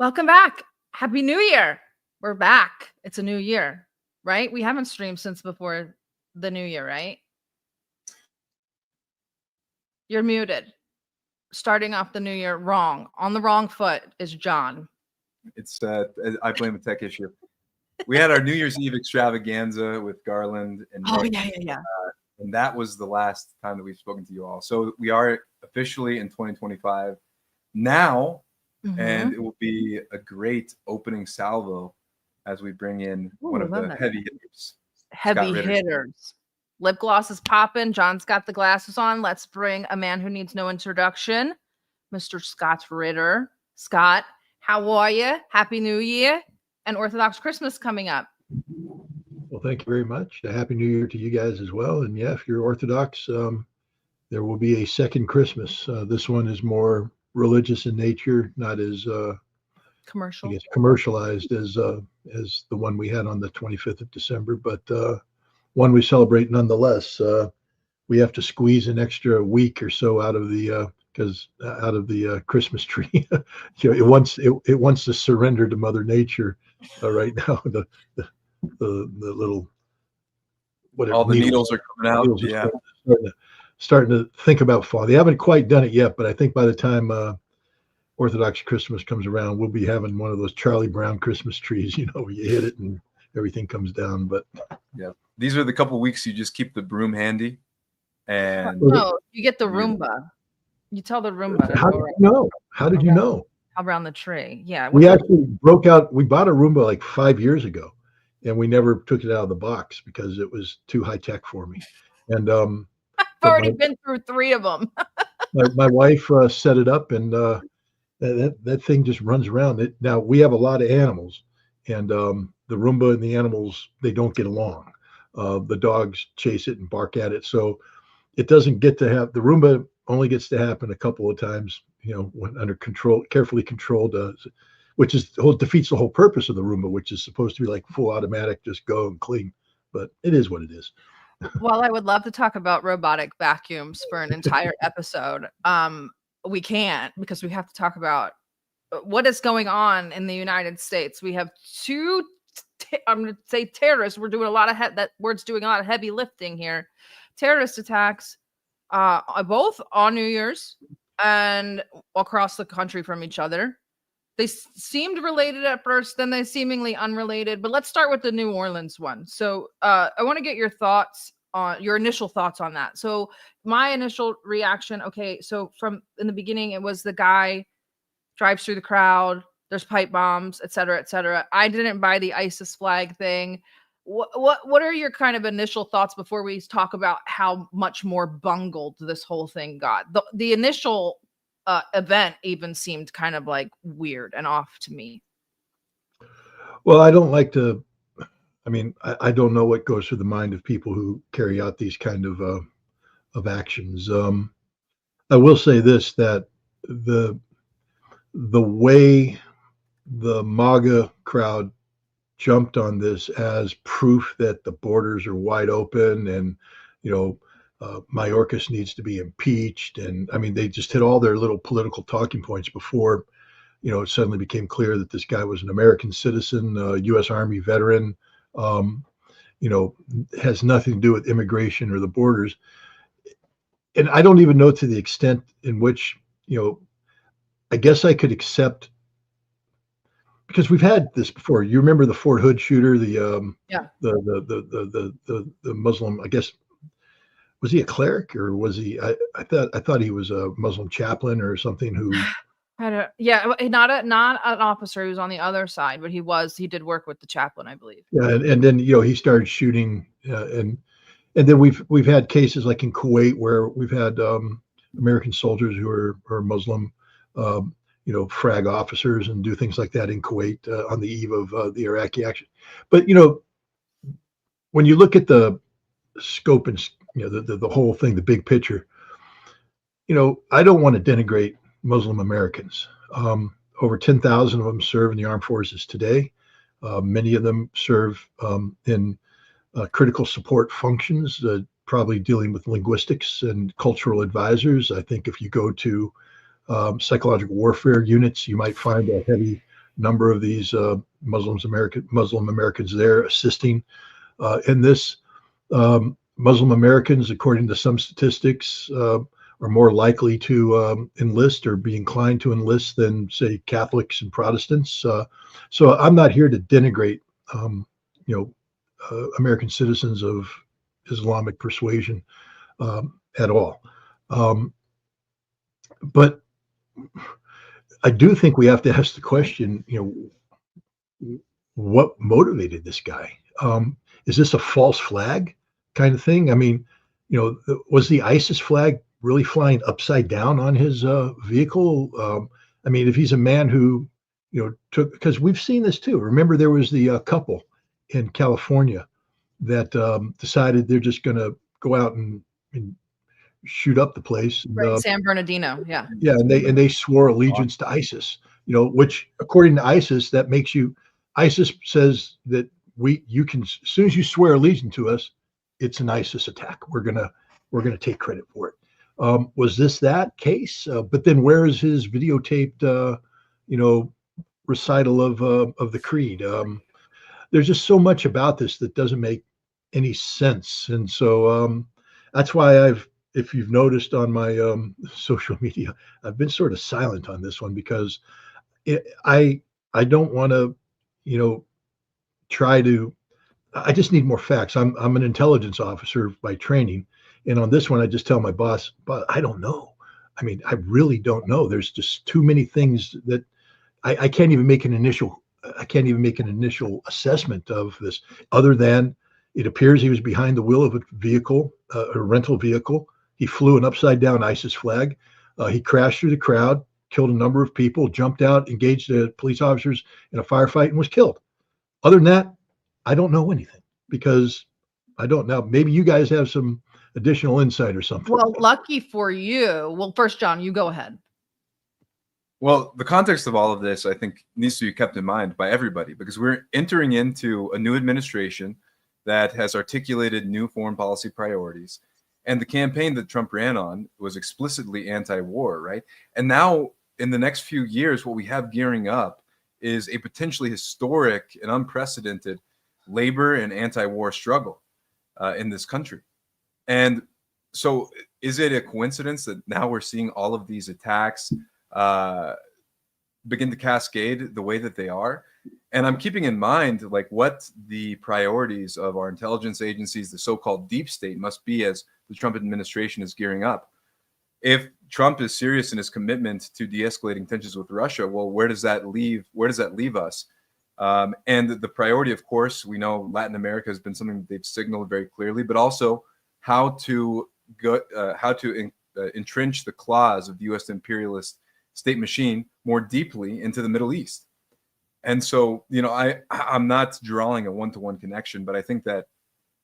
Welcome back. Happy New Year. We're back. It's a new year, right? We haven't streamed since before the new year, right? You're muted. Starting off the new year wrong. On the wrong foot is John. It's I blame a tech issue. We had our New Year's Eve extravaganza with Garland and and that was the last time that we've spoken to you all. So we are officially in 2025 now, and it will be a great opening salvo as we bring in one of the heavy hitters. Heavy hitters. Lip gloss is popping. John's got the glasses on. Let's bring a man who needs no introduction, Mr. Scott Ritter. Scott, how are you? Happy New Year and Orthodox Christmas coming up. Well, thank you very much. A Happy New Year to you guys as well. And yeah, if you're Orthodox, there will be a second Christmas. This one is more religious in nature, not as commercialized as the one we had on the 25th of December, but one we celebrate nonetheless. We have to squeeze an extra week or so out of the Christmas tree. It wants to surrender to Mother Nature right now. The little whatever. All the needles are coming out. Yeah, starting to think about fall. They haven't quite done it yet, but I think by the time Orthodox Christmas comes around, we'll be having one of those Charlie Brown Christmas trees. Where you hit it and everything comes down. But yeah, these are the couple weeks you just keep the broom handy, and you get the Roomba. You tell the Roomba. How did you know? How did you know? Around the tree. Yeah. We actually broke out. We bought a Roomba like 5 years ago, and we never took it out of the box because it was too high tech for me. And I've already been through 3 of them. my wife set it up, and that thing just runs around. Now we have a lot of animals, and the Roomba and the animals, they don't get along. The dogs chase it and bark at it, so it doesn't get to have the Roomba. Only gets to happen a couple of times, when under control, carefully controlled, which defeats the whole purpose of the Roomba, which is supposed to be like full automatic, just go and clean. But it is what it is. Well, I would love to talk about robotic vacuums for an entire episode. We can't, because we have to talk about what is going on in the United States. We have 2, I'm going to say terrorists. We're doing a lot of that word's doing a lot of heavy lifting here. Terrorist attacks. Both on New Year's and across the country from each other. They seemed related at first, then they seemingly unrelated. But let's start with the New Orleans one. So I want to get your initial thoughts on that. So my initial reaction, so from in the beginning, it was the guy drives through the crowd, there's pipe bombs, et cetera, et cetera. I didn't buy the ISIS flag thing. What are your kind of initial thoughts before we talk about how much more bungled this whole thing got? The initial event even seemed kind of like weird and off to me. Well, I don't like to. I mean, I don't know what goes through the mind of people who carry out these kind of actions. I will say this: that the way the MAGA crowd jumped on this as proof that the borders are wide open and, Mayorkas needs to be impeached. And I mean, they just hit all their little political talking points before, it suddenly became clear that this guy was an American citizen, U.S. Army veteran, has nothing to do with immigration or the borders. And I don't even know to the extent in which, I guess I could accept, because we've had this before. You remember the Fort Hood shooter, the Muslim, I guess, was he a cleric or was he? I thought he was a Muslim chaplain or something who. Not an officer. He was on the other side, but he did work with the chaplain, I believe. Yeah, and then he started shooting, and then we've had cases like in Kuwait where we've had American soldiers who are Muslim. Frag officers and do things like that in Kuwait on the eve of the Iraqi action. But, when you look at the scope and, the whole thing, the big picture, I don't want to denigrate Muslim Americans. Over 10,000 of them serve in the armed forces today. Many of them serve in critical support functions, probably dealing with linguistics and cultural advisors. I think if you go to psychological warfare units, you might find a heavy number of these Muslim Americans there assisting in this. Muslim Americans, according to some statistics, are more likely to enlist or be inclined to enlist than, say, Catholics and Protestants. So I'm not here to denigrate, American citizens of Islamic persuasion at all. But I do think we have to ask the question, what motivated this guy? Is this a false flag kind of thing? I mean, was the ISIS flag really flying upside down on his vehicle? I mean, if he's a man who, took, because we've seen this too. Remember, there was the couple in California that decided they're just going to go out and shoot up the place. Right, San Bernardino, yeah. Yeah, and they swore allegiance to ISIS. Which according to ISIS, that makes you. ISIS says that you can, as soon as you swear allegiance to us, it's an ISIS attack. We're gonna take credit for it. Was this that case? But then where is his videotaped, recital of the creed? There's just so much about this that doesn't make any sense, and so that's why if you've noticed on my social media, I've been sort of silent on this one because I don't want to, try to. I just need more facts. I'm an intelligence officer by training, and on this one, I just tell my boss, but I don't know. I mean, I really don't know. There's just too many things that I can't even make an initial. I can't even make an initial assessment of this, other than it appears he was behind the wheel of a vehicle, a rental vehicle. He flew an upside down ISIS flag. He crashed through the crowd, killed a number of people, jumped out, engaged the police officers in a firefight, and was killed. Other than that, I don't know anything because I don't know. Maybe you guys have some additional insight or something. Well, lucky for you. Well, first, John, you go ahead. Well, the context of all of this, I think, needs to be kept in mind by everybody because we're entering into a new administration that has articulated new foreign policy priorities. And the campaign that Trump ran on was explicitly anti-war, right? And now, in the next few years, what we have gearing up is a potentially historic and unprecedented labor and anti-war struggle in this country. And so is it a coincidence that now we're seeing all of these attacks begin to cascade the way that they are? And I'm keeping in mind like what the priorities of our intelligence agencies, the so-called deep state, must be as the Trump administration is gearing up. If Trump is serious in his commitment to de-escalating tensions with Russia, well, where does that leave us? And the priority, of course, we know Latin America has been something that they've signaled very clearly, but also how to entrench the claws of the U.S. imperialist state machine more deeply into the Middle East. And so, I'm not drawing a one-to-one connection, but I think that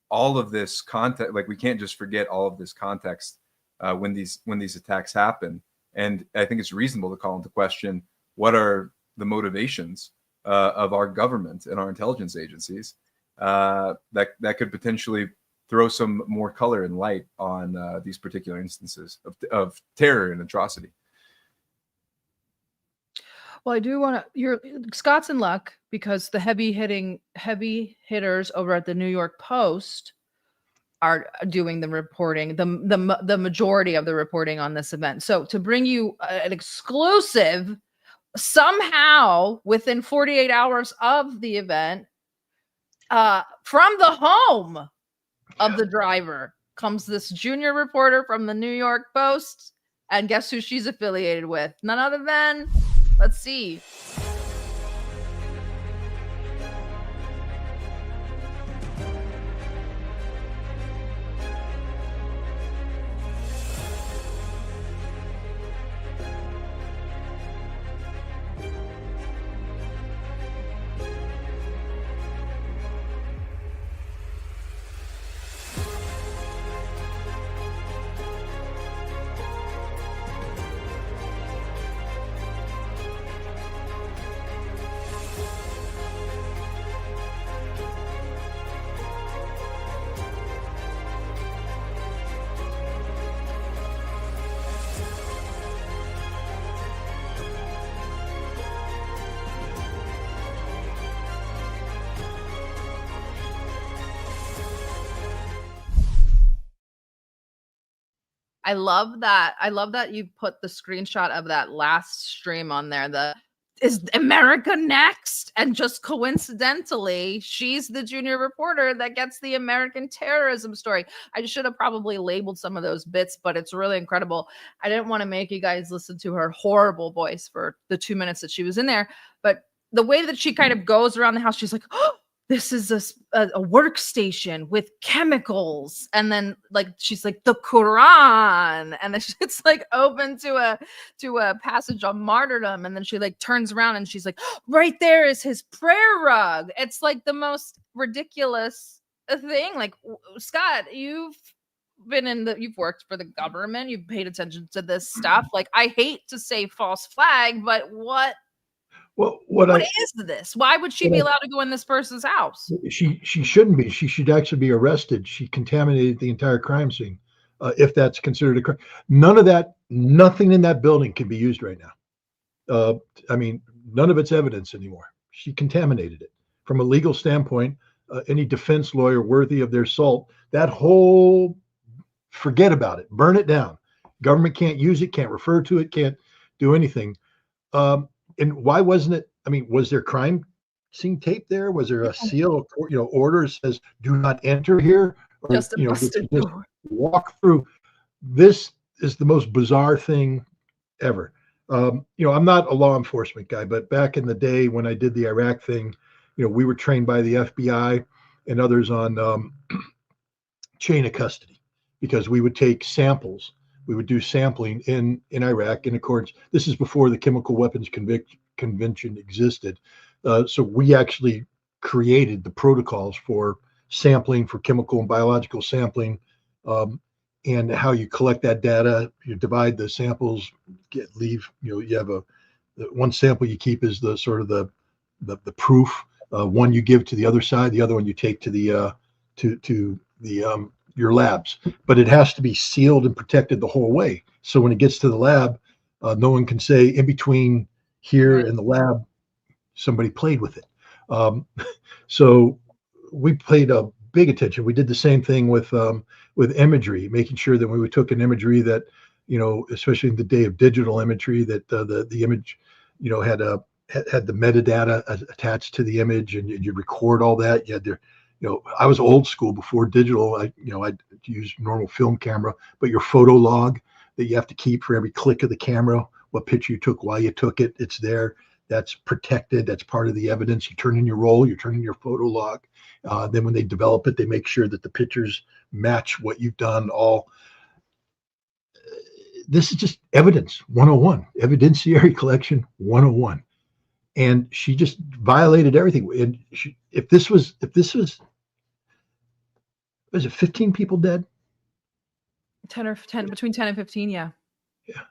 all of this context, like we can't just forget all of this context when these attacks happen. And I think it's reasonable to call into question what are the motivations of our government and our intelligence agencies that could potentially throw some more color and light on these particular instances of terror and atrocity. Well, I do want to. Scott's in luck because the heavy hitters over at the New York Post are doing the reporting, the majority of the reporting on this event. So to bring you an exclusive, somehow within 48 hours of the event, from the home of the driver comes this junior reporter from the New York Post, and guess who she's affiliated with? None other than. Let's see. I love that. I love that you put the screenshot of that last stream on there. Is America next? And just coincidentally, she's the junior reporter that gets the American terrorism story. I should have probably labeled some of those bits, but it's really incredible. I didn't want to make you guys listen to her horrible voice for the 2 minutes that she was in there, but the way that she kind of goes around the house, she's like, oh, this is a workstation with chemicals. And then like, she's like the Quran. And then it's like open to a passage on martyrdom. And then she like turns around and she's like, right there is his prayer rug. It's like the most ridiculous thing. Like, Scott, you've worked for the government. You've paid attention to this stuff. Like, I hate to say false flag, but what is this? Why would she be allowed to go in this person's house? She shouldn't be. She should actually be arrested. She contaminated the entire crime scene, if that's considered a crime. Nothing in that building can be used right now. I mean, none of it's evidence anymore. She contaminated it. From a legal standpoint, any defense lawyer worthy of their salt, forget about it. Burn it down. Government can't use it, can't refer to it, can't do anything. And why wasn't it? I mean, was there crime scene tape there? Was there a seal, order that says "Do not enter here"? Or, just a busted door. Walk through. This is the most bizarre thing ever. I'm not a law enforcement guy, but back in the day when I did the Iraq thing, we were trained by the FBI and others on chain of custody, because we would take samples. We would do sampling in Iraq. And of course, this is before the Chemical Weapons Convention existed. So we actually created the protocols for sampling, for chemical and biological sampling, and how you collect that data. You divide the samples, you have one sample you keep is the sort of the proof. One you give to the other side, the other one you take to the your labs, but it has to be sealed and protected the whole way. So when it gets to the lab, no one can say in between here and the lab, somebody played with it. So we paid a big attention. We did the same thing with imagery, making sure that when we took an imagery that, especially in the day of digital imagery, that the image, had the metadata attached to the image, and you record all that. You had to, I was old school before digital. I'd use normal film camera, but your photo log that you have to keep for every click of the camera, what picture you took, why you took it, it's there. That's protected. That's part of the evidence. You turn in your roll, you turn in your photo log. Then when they develop it, they make sure that the pictures match what you've done. This is just evidence 101, evidentiary collection 101. And she just violated everything. And if this was it 15 people dead? 10 between 10 and 15, yeah. Yeah.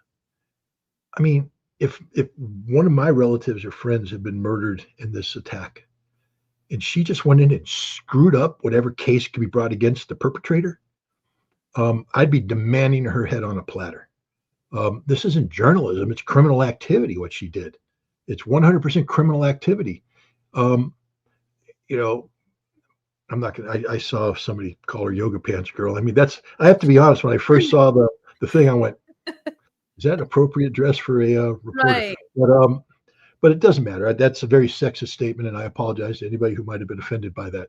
I mean, if one of my relatives or friends had been murdered in this attack, and she just went in and screwed up whatever case could be brought against the perpetrator, I'd be demanding her head on a platter. This isn't journalism, it's criminal activity, what she did. It's 100% criminal activity. I'm not going to, I saw somebody call her yoga pants girl. I mean, I have to be honest, when I first saw the thing, I went, is that an appropriate dress for a reporter? Right. But it doesn't matter. That's a very sexist statement, and I apologize to anybody who might have been offended by that.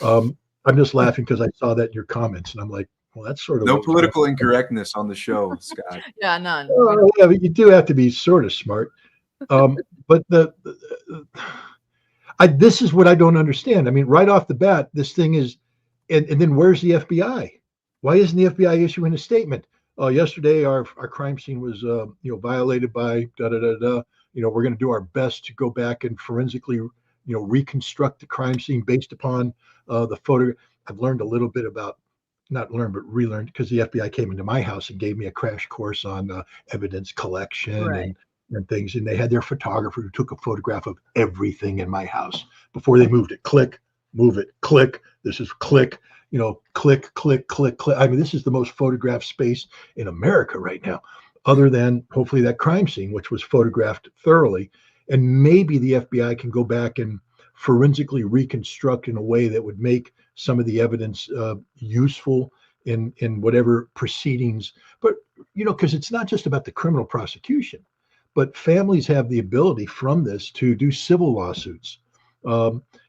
I'm just laughing because I saw that in your comments, and I'm like, well, that's sort of no political incorrectness on the show, Scott. Yeah, none. Yeah, but you do have to be sort of smart. But this is what I don't understand. I mean, right off the bat, this thing is, and then where's the FBI? Why isn't the FBI issuing a statement? Yesterday, our crime scene was, violated by da da da da. We're going to do our best to go back and forensically, reconstruct the crime scene based upon the photo. I've learned a little bit about, not learned, but relearned, because the FBI came into my house and gave me a crash course on evidence collection and things. And they had their photographer who took a photograph of everything in my house before they moved it. Click, move it, click. This is click, click, click, click, click. I mean, this is the most photographed space in America right now, other than hopefully that crime scene, which was photographed thoroughly. And maybe the FBI can go back and forensically reconstruct in a way that would make some of the evidence useful in whatever proceedings. But because it's not just about the criminal prosecution, but families have the ability from this to do civil lawsuits.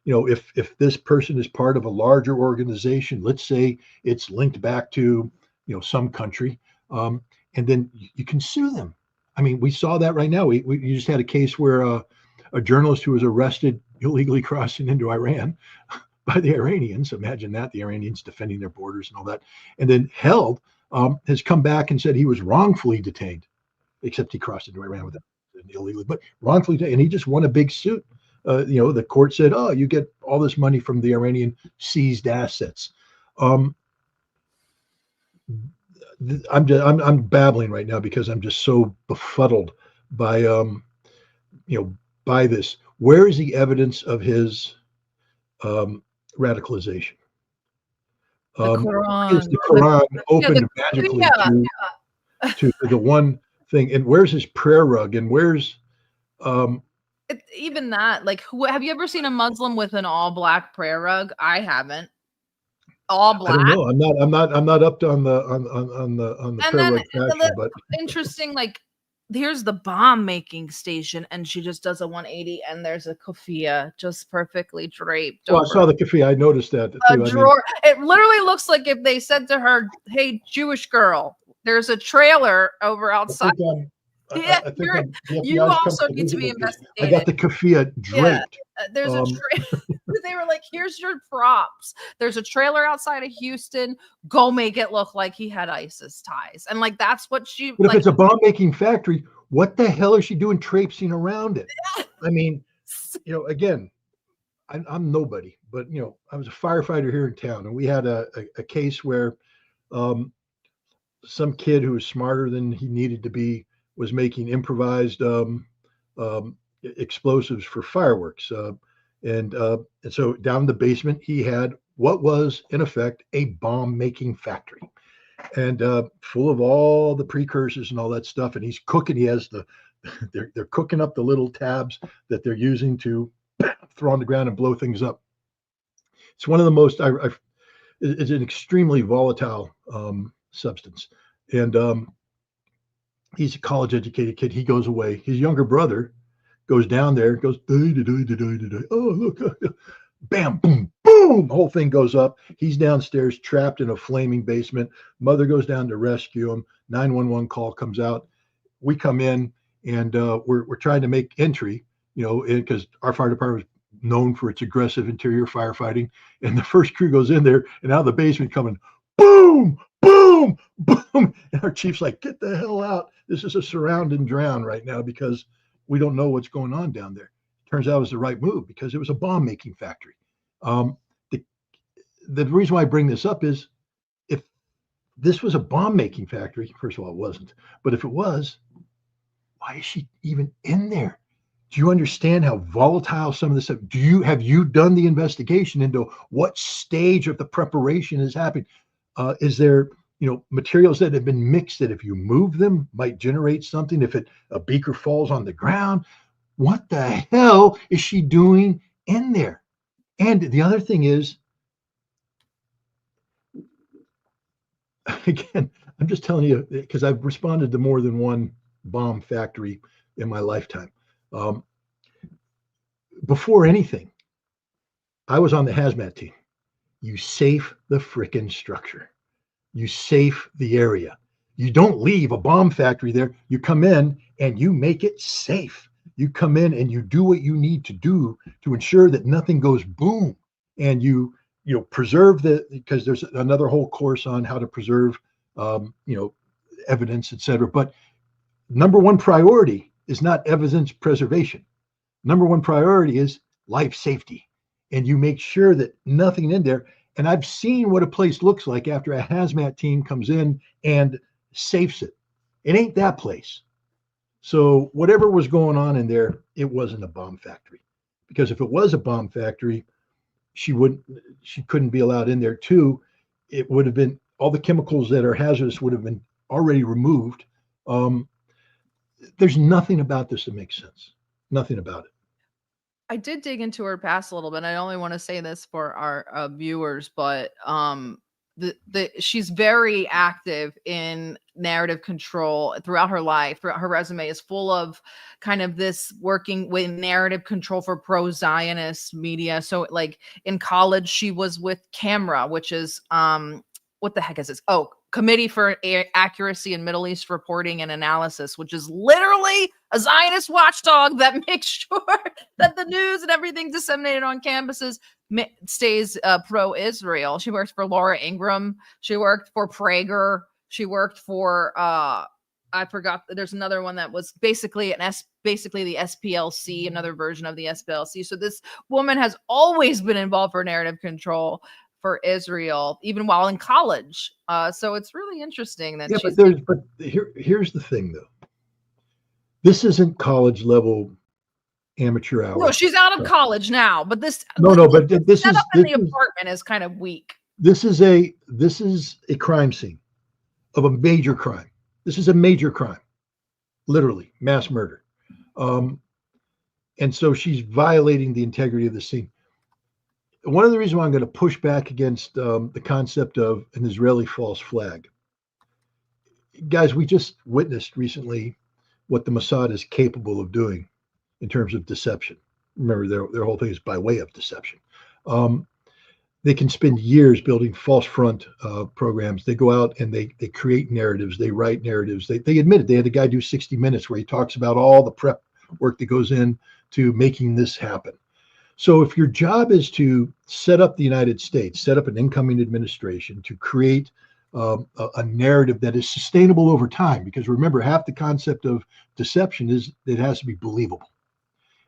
If this person is part of a larger organization, let's say it's linked back to some country, and then you can sue them. I mean, we saw that right now. We just had a case where a journalist who was arrested illegally crossing into Iran by the Iranians. Imagine that, the Iranians defending their borders and all that, and then held, has come back and said he was wrongfully detained, except he crossed into Iran with it illegally, but wrongfully detained, and he just won a big suit. The court said, "Oh, you get all this money from the Iranian seized assets." I'm babbling right now because I'm just so befuddled by by this. Where is the evidence of his radicalization? The Quran. Is the Quran opened magically to the one thing? And where's his prayer rug? And where's even that? Like, have you ever seen a Muslim with an all black prayer rug? I haven't. All black. I don't know. I'm not up to on the prayer rug fashion, but interesting. Like, here's the bomb making station, and she just does a 180, and there's a keffiyeh just perfectly draped. Well, I saw the keffiyeh. I noticed that too. A drawer. It literally looks like if they said to her, "Hey, Jewish girl, there's a trailer over outside." You also need to be investigated. I got the keffiyeh draped. Yeah, there's a trailer. They were like, "Here's your props. There's a trailer outside of Houston. Go make it look like he had ISIS ties." And like that's what she. But if it's a bomb-making factory, what the hell is she doing traipsing around it? I mean, again, I'm nobody, but I was a firefighter here in town, and we had a case where some kid who was smarter than he needed to be was making improvised explosives for fireworks. And so down in the basement, he had what was, in effect, a bomb-making factory, and full of all the precursors and all that stuff. And he's cooking. He has they're cooking up the little tabs that they're using to throw on the ground and blow things up. It's one of the most. It's an extremely volatile substance, and he's a college-educated kid. He goes away. His younger brother goes down there, goes, oh, look, bam, boom, boom. The whole thing goes up. He's downstairs, trapped in a flaming basement. Mother goes down to rescue him. 911 call comes out. We come in, and we're trying to make entry, because our fire department is known for its aggressive interior firefighting. And the first crew goes in there, and out of the basement coming, boom, boom, boom. And our chief's like, get the hell out. This is a surround and drown right now because we don't know what's going on down there. Turns out it was the right move because it was a bomb making factory. The reason why I bring this up is if this was a bomb making factory, first of all, it wasn't, but if it was, why is she even in there? Do you understand how volatile some of this stuff? Have you done the investigation into what stage of the preparation is happening? Is there materials that have been mixed that if you move them might generate something? If a beaker falls on the ground, what the hell is she doing in there? And the other thing is, again, I'm just telling you because I've responded to more than one bomb factory in my lifetime. Before anything, I was on the hazmat team. You safe the frickin' structure. You safe the area. You don't leave a bomb factory there. You come in and you make it safe. You come in and you do what you need to do to ensure that nothing goes boom. And you preserve because there's another whole course on how to preserve, evidence, etc. But number one priority is not evidence preservation. Number one priority is life safety. And you make sure that nothing in there. And I've seen what a place looks like after a hazmat team comes in and safes it. It ain't that place. So whatever was going on in there, it wasn't a bomb factory. Because if it was a bomb factory, she couldn't be allowed in there too. It would have been all the chemicals that are hazardous would have been already removed. There's nothing about this that makes sense. Nothing about it. I did dig into her past a little bit. I only want to say this for our viewers, but she's very active in narrative control throughout her life. Throughout her resume is full of kind of this working with narrative control for pro-Zionist media. So like in college, she was with CAMERA, which is what the heck is this? Oh, Committee for Accuracy in Middle East Reporting and Analysis, which is literally a Zionist watchdog that makes sure that the news and everything disseminated on campuses stays pro-Israel. She worked for Laura Ingraham. She worked for Prager. She worked for I forgot. There's another one that was basically the SPLC, another version of the SPLC. So this woman has always been involved for narrative control for Israel, even while in college. So it's really interesting that here's the thing though. This isn't college level amateur hour. No, she's out of college now, but this this setup in the apartment is kind of weak. This is a crime scene of a major crime. This is a major crime, literally mass murder. And so she's violating the integrity of the scene. One of the reasons why I'm going to push back against the concept of an Israeli false flag. Guys, we just witnessed recently what the Mossad is capable of doing in terms of deception. Remember, their whole thing is by way of deception. They can spend years building false front programs. They go out and they create narratives. They write narratives. They admitted they had a guy do 60 Minutes where he talks about all the prep work that goes in to making this happen. So if your job is to set up the United States, set up an incoming administration to create a narrative that is sustainable over time, because remember, half the concept of deception is it has to be believable.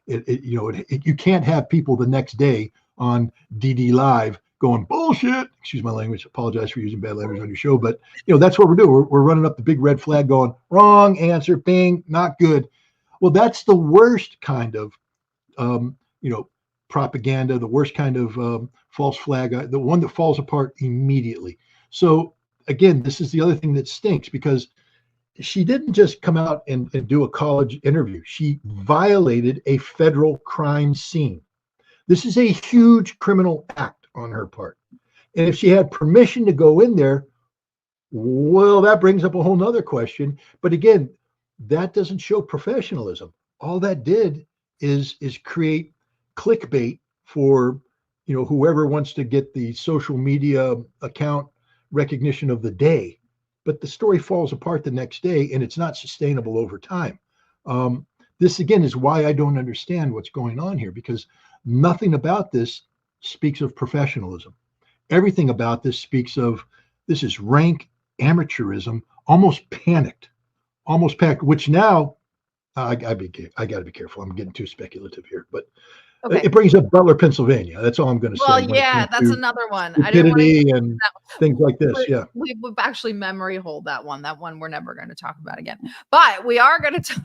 You can't have people the next day on DD Live going bullshit. Excuse my language. Apologize for using bad language on your show, but that's what we're doing. We're running up the big red flag, going wrong answer, bing, not good. Well, that's the worst kind of propaganda, the worst kind of false flag, the one that falls apart immediately. So again, this is the other thing that stinks, because she didn't just come out and do a college interview. She violated a federal crime scene. This is a huge criminal act on her part. And if she had permission to go in there, well, that brings up a whole nother question. But again, that doesn't show professionalism. All that did is create clickbait for whoever wants to get the social media account recognition of the day. But the story falls apart the next day, and it's not sustainable over time. This again is why I don't understand what's going on here, because nothing about this speaks of professionalism. Everything about this speaks of this is rank amateurism, almost panicked, which now I got to be careful. I'm getting too speculative here, but okay. It brings up Butler, Pennsylvania. That's all I'm going to say. Well, yeah, that's another one. I didn't want to and things like this. Yeah, we've actually memory hold that one. That one we're never going to talk about again. But we are going to talk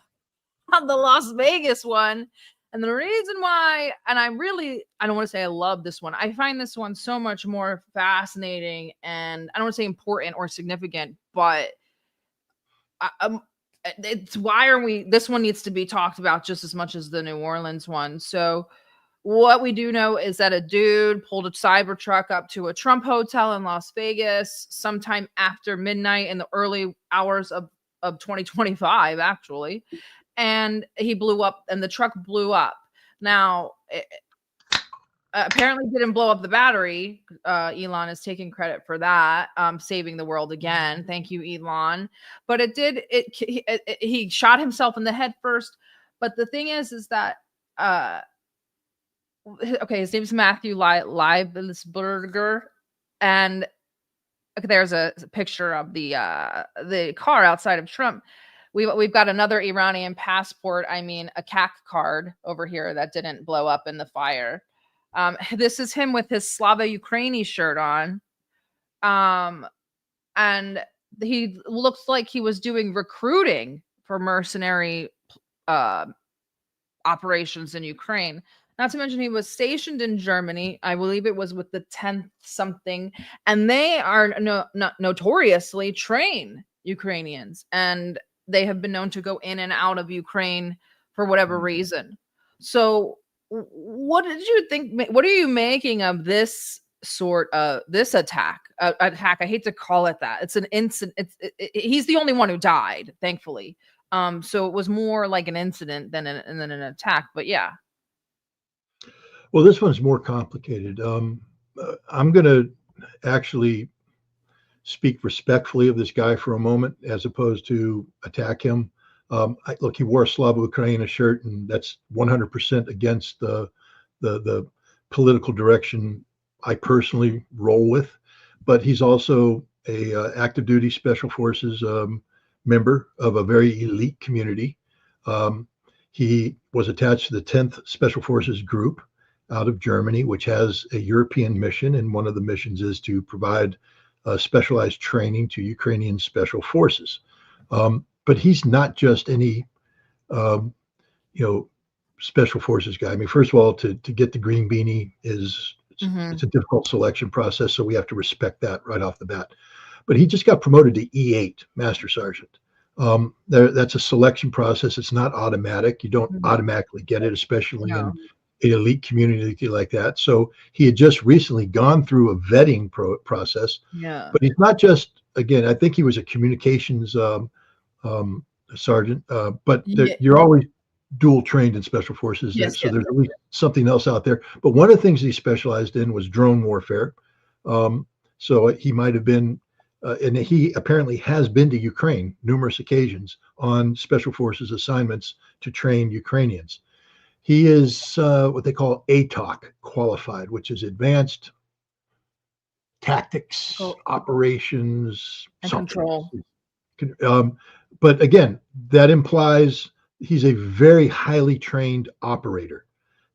about the Las Vegas one. And the reason why, and I don't want to say I love this one. I find this one so much more fascinating, and I don't want to say important or significant, but it's this one needs to be talked about just as much as the New Orleans one. So what we do know is that a dude pulled a Cybertruck up to a Trump hotel in Las Vegas sometime after midnight in the early hours of 2025, actually. And he blew up, and the truck blew up. Now, it apparently didn't blow up the battery. Elon is taking credit for that, saving the world again. Thank you, Elon. But it did. He shot himself in the head first. But the thing is that his name's Matthew Leibelsberger, and there's a picture of the car outside of Trump. We've got another Iranian passport. I mean, a CAC card over here that didn't blow up in the fire. This is him with his Slava Ukraini shirt on. And he looks like he was doing recruiting for mercenary operations in Ukraine. Not to mention he was stationed in Germany. I believe it was with the 10th something. And they are notoriously train Ukrainians. And they have been known to go in and out of Ukraine for whatever reason. So what did you think? What are you making of this attack? attack. I hate to call it that. It's an incident. He's the only one who died, thankfully. So it was more like an incident than an attack. But yeah. Well, this one's more complicated. I'm going to actually speak respectfully of this guy for a moment, as opposed to attack him. Look, he wore a Slava Ukraina shirt, and that's 100% against the political direction I personally roll with. But he's also a active duty special forces member of a very elite community. He was attached to the 10th Special Forces Group out of Germany, which has a European mission, and one of the missions is to provide specialized training to Ukrainian special forces. But he's not just any, special forces guy. I mean, first of all, to get the green beanie it's a difficult selection process, so we have to respect that right off the bat. But he just got promoted to E8, Master Sergeant. That's a selection process. It's not automatic. You don't automatically get it, especially in an elite community like that. So he had just recently gone through a vetting process. Yeah. But he's not just, again, I think he was a communications sergeant, but you're always dual trained in special forces. So there's at least something else out there. But one of the things he specialized in was drone warfare. So he might have been, and he apparently has been to Ukraine numerous occasions on special forces assignments to train Ukrainians. He is what they call ATOC qualified, which is advanced tactics, operations, and control. But again, that implies he's a very highly trained operator.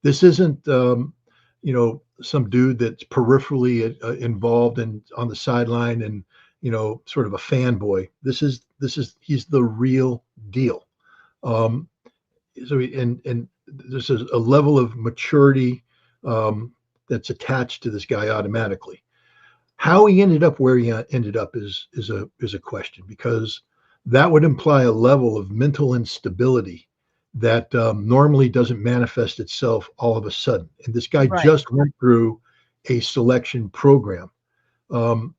This isn't, some dude that's peripherally involved and on the sideline and, sort of a fanboy. He's the real deal. So there's a level of maturity that's attached to this guy automatically. How he ended up where he ended up is a question, because that would imply a level of mental instability that normally doesn't manifest itself all of a sudden. And this guy just went through a selection program, and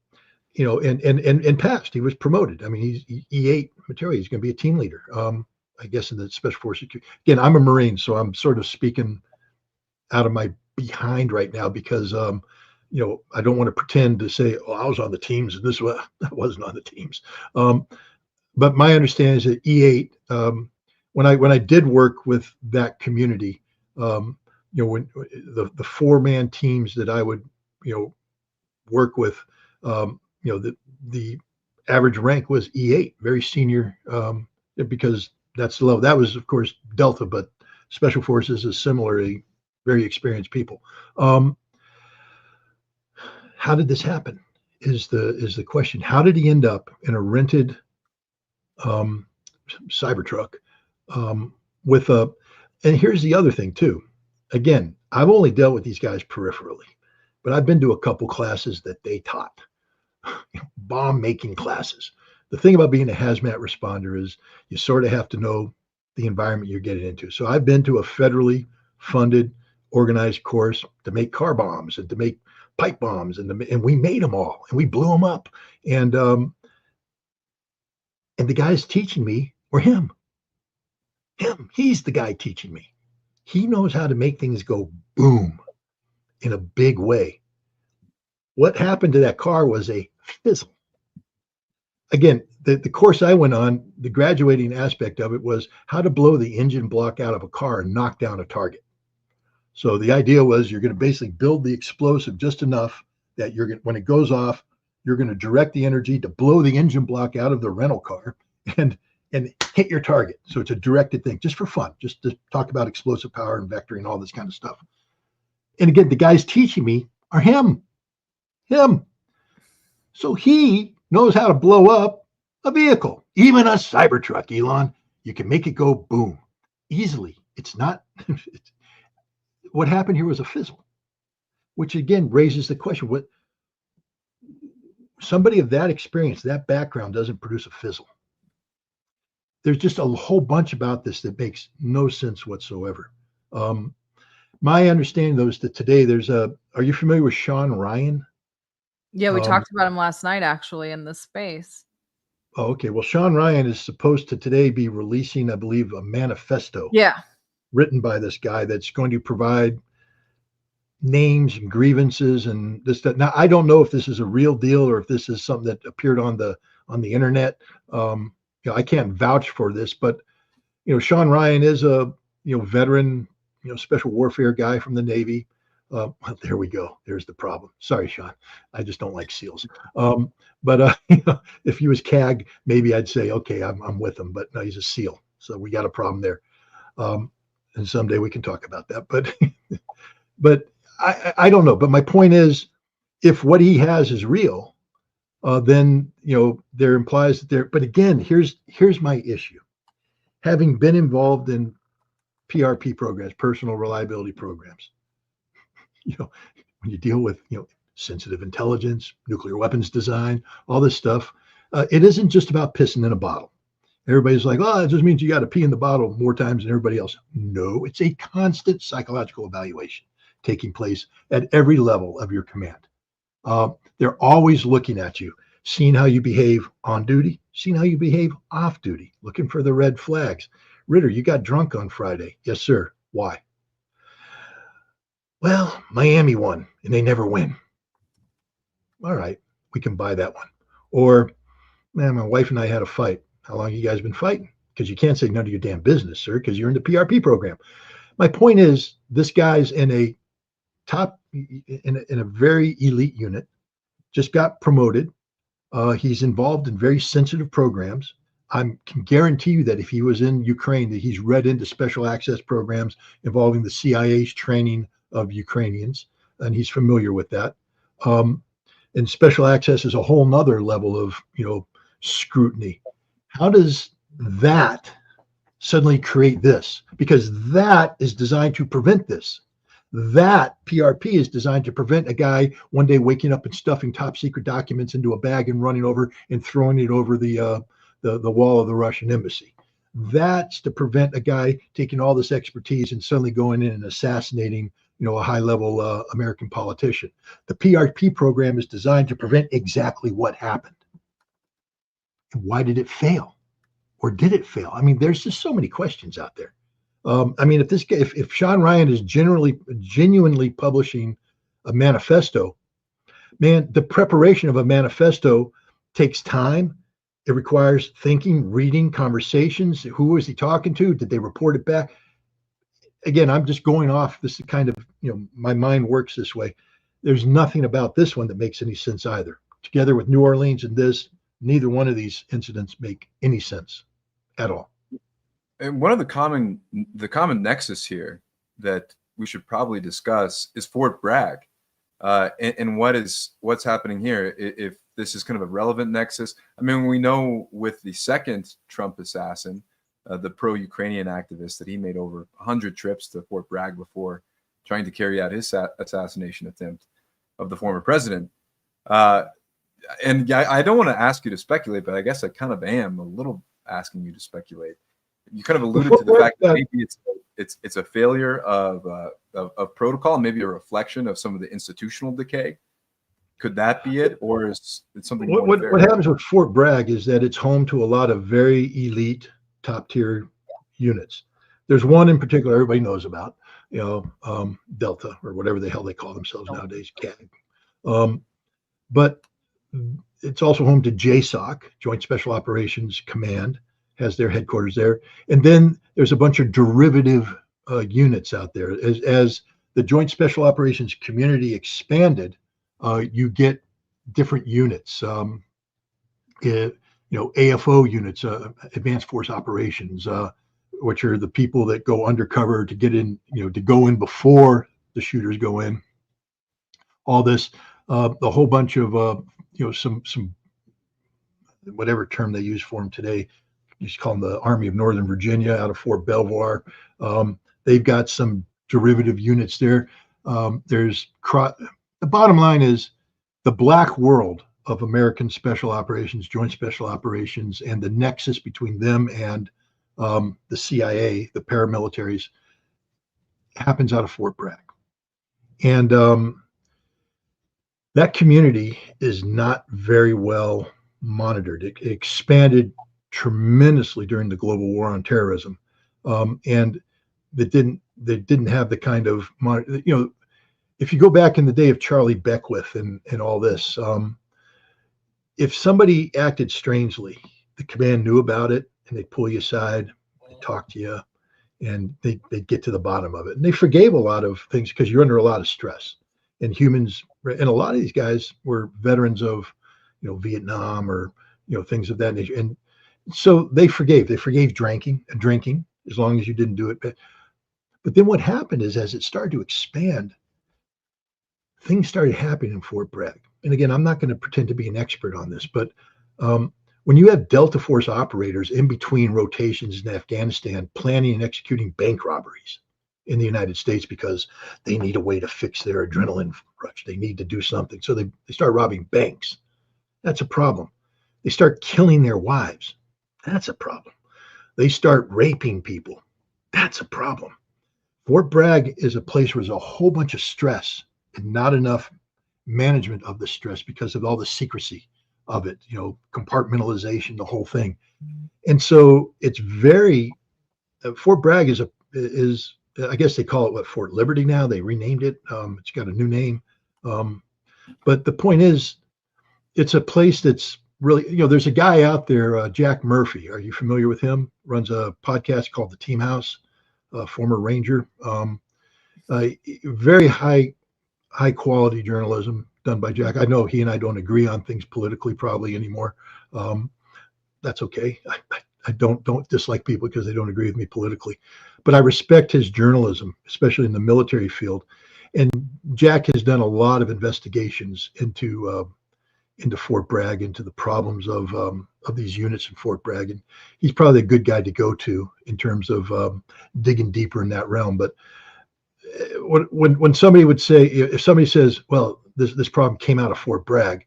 passed. He was promoted. I mean, he's E8 material. He's going to be a team leader, I guess, in the Special Forces. Again, I'm a Marine, so I'm sort of speaking out of my behind right now because, I don't want to pretend to say, oh, I was on the teams and this was, I wasn't on the teams. But my understanding is that E8, when I did work with that community, when the 4-man teams that I would, work with, the average rank was E8, very senior, because that's the level. That was, of course, Delta, but Special Forces is similarly very experienced people. How did this happen? Is the question. How did he end up in a rented Cybertruck with a? And here's the other thing too. Again, I've only dealt with these guys peripherally, but I've been to a couple classes that they taught, bomb making classes. The thing about being a hazmat responder is you sort of have to know the environment you're getting into. So I've been to a federally funded, organized course to make car bombs and to make pipe bombs, and we made them all and we blew them up. And the guys teaching me were him. He's the guy teaching me. He knows how to make things go boom in a big way. What happened to that car was a fizzle. Again, the course I went on, the graduating aspect of it was how to blow the engine block out of a car and knock down a target. So the idea was you're going to basically build the explosive just enough that when it goes off, you're going to direct the energy to blow the engine block out of the rental car and hit your target. So it's a directed thing, just for fun, just to talk about explosive power and vectoring, all this kind of stuff. And again, the guys teaching me are him. So he knows how to blow up a vehicle, even a Cybertruck, Elon. You can make it go boom easily. It's not. What happened here was a fizzle, which again raises the question: what somebody of that experience, that background, doesn't produce a fizzle. There's just a whole bunch about this that makes no sense whatsoever. My understanding, though, is that today are you familiar with Sean Ryan? Yeah, we talked about him last night, actually, in this space. Oh, okay. Well, Sean Ryan is supposed to today be releasing, I believe, a manifesto. Yeah. Written by this guy that's going to provide names and grievances and this, that. Now, I don't know if this is a real deal or if this is something that appeared on the internet. I can't vouch for this, but Sean Ryan is a veteran, special warfare guy from the Navy. Well, there we go. There's the problem. Sorry, Sean. I just don't like SEALs. But if he was CAG, maybe I'd say, okay, I'm with him. But no, he's a SEAL, so we got a problem there. And someday we can talk about that. But I don't know. But my point is, if what he has is real, then there implies that there. But again, here's my issue. Having been involved in PRP programs, personal reliability programs, when you deal with sensitive intelligence, nuclear weapons design, all this stuff, it isn't just about pissing in a bottle. Everybody's like, oh, it just means you got to pee in the bottle more times than everybody else. No, it's a constant psychological evaluation taking place at every level of your command. They're always looking at you, seeing how you behave on duty, seeing how you behave off duty, looking for the red flags. Ritter, you got drunk on Friday. Yes, sir. Why? Well, Miami won and they never win. All right, we can buy that one. Or, man, my wife and I had a fight. How long you guys been fighting? Because you can't say none of your damn business, sir, because you're in the PRP program. My point is, this guy's in a very elite unit, just got promoted. He's involved in very sensitive programs. I can guarantee you that if he was in Ukraine, that he's read into special access programs involving the CIA's training of Ukrainians, and he's familiar with that. And special access is a whole nother level of scrutiny. How does that suddenly create this? Because that is designed to prevent this. That PRP is designed to prevent a guy one day waking up and stuffing top secret documents into a bag and running over and throwing it over the wall of the Russian embassy. That's to prevent a guy taking all this expertise and suddenly going in and assassinating a high-level American politician. The PRP program is designed to prevent exactly what happened. And why did it fail? Or did it fail? I mean, there's just so many questions out there. I mean, if this guy, if Sean Ryan is genuinely publishing a manifesto, man, the preparation of a manifesto takes time. It requires thinking, reading, conversations. Who was he talking to? Did they report it back? Again, I'm just going off this kind of, my mind works this way. There's nothing about this one that makes any sense either. Together with New Orleans and this, neither one of these incidents make any sense at all. And one of the common nexus here that we should probably discuss is Fort Bragg, and what's happening here. If this is kind of a relevant nexus, I mean, we know with the second Trump assassin, the pro-Ukrainian activist, that he made over 100 trips to Fort Bragg before trying to carry out his assassination attempt of the former president. And I don't want to ask you to speculate, but I guess I kind of am a little asking you to speculate. You kind of alluded to the fact that maybe it's a failure of protocol, maybe a reflection of some of the institutional decay. Could that be it, or is it something? What happens with Fort Bragg is that it's home to a lot of very elite, top-tier units. There's one in particular everybody knows about, Delta, or whatever the hell they call themselves nowadays, CAG. But it's also home to JSOC, Joint Special Operations Command, has their headquarters there. And then there's a bunch of derivative units out there. As the Joint Special Operations community expanded, you get different units. AFO units, Advanced Force Operations, which are the people that go undercover to get in, to go in before the shooters go in. All this, a whole bunch of, some whatever term they use for them today, you just call them the Army of Northern Virginia out of Fort Belvoir. They've got some derivative units there. The bottom line is the black world of American special operations, joint special operations, and the nexus between them and the CIA, the paramilitaries, happens out of Fort Bragg. And That community is not very well monitored. It expanded tremendously during the global war on terrorism, and they didn't have the kind of if you go back in the day of Charlie Beckwith and all this, if somebody acted strangely, the command knew about it and they'd pull you aside, they'd talk to you, and they'd get to the bottom of it. And they forgave a lot of things because you're under a lot of stress. And humans, and a lot of these guys were veterans of, Vietnam or, things of that nature. And so they forgave drinking as long as you didn't do it. But then what happened is, as it started to expand, things started happening in Fort Bragg. And again, I'm not going to pretend to be an expert on this, but when you have Delta Force operators in between rotations in Afghanistan planning and executing bank robberies in the United States because they need a way to fix their adrenaline rush, they need to do something. So they start robbing banks. That's a problem. They start killing their wives. That's a problem. They start raping people. That's a problem. Fort Bragg is a place where there's a whole bunch of stress and not enough management of the stress because of all the secrecy of it, compartmentalization, the whole thing. And so it's very, Fort Bragg is I guess they call it Fort Liberty now. They renamed it. It's got a new name. But the point is, it's a place that's really, there's a guy out there, Jack Murphy. Are you familiar with him? Runs a podcast called The Team House, former Ranger. Very high quality journalism done by Jack. I know he and I don't agree on things politically probably anymore. That's okay. I don't dislike people because they don't agree with me politically, but I respect his journalism, especially in the military field. And Jack has done a lot of investigations into Fort Bragg, into the problems of these units in Fort Bragg. And he's probably a good guy to go to in terms of digging deeper in that realm. But when somebody would say, if somebody says, well, this problem came out of Fort Bragg,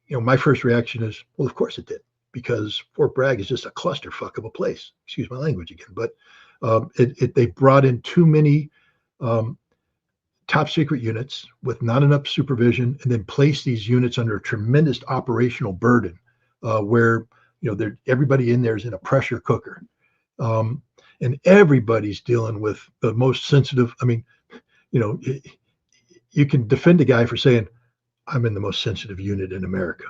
my first reaction is, well, of course it did, because Fort Bragg is just a clusterfuck of a place. Excuse my language again, but they brought in too many top secret units with not enough supervision, and then placed these units under a tremendous operational burden, where everybody in there is in a pressure cooker. And everybody's dealing with the most sensitive. I mean, you can defend a guy for saying, I'm in the most sensitive unit in America.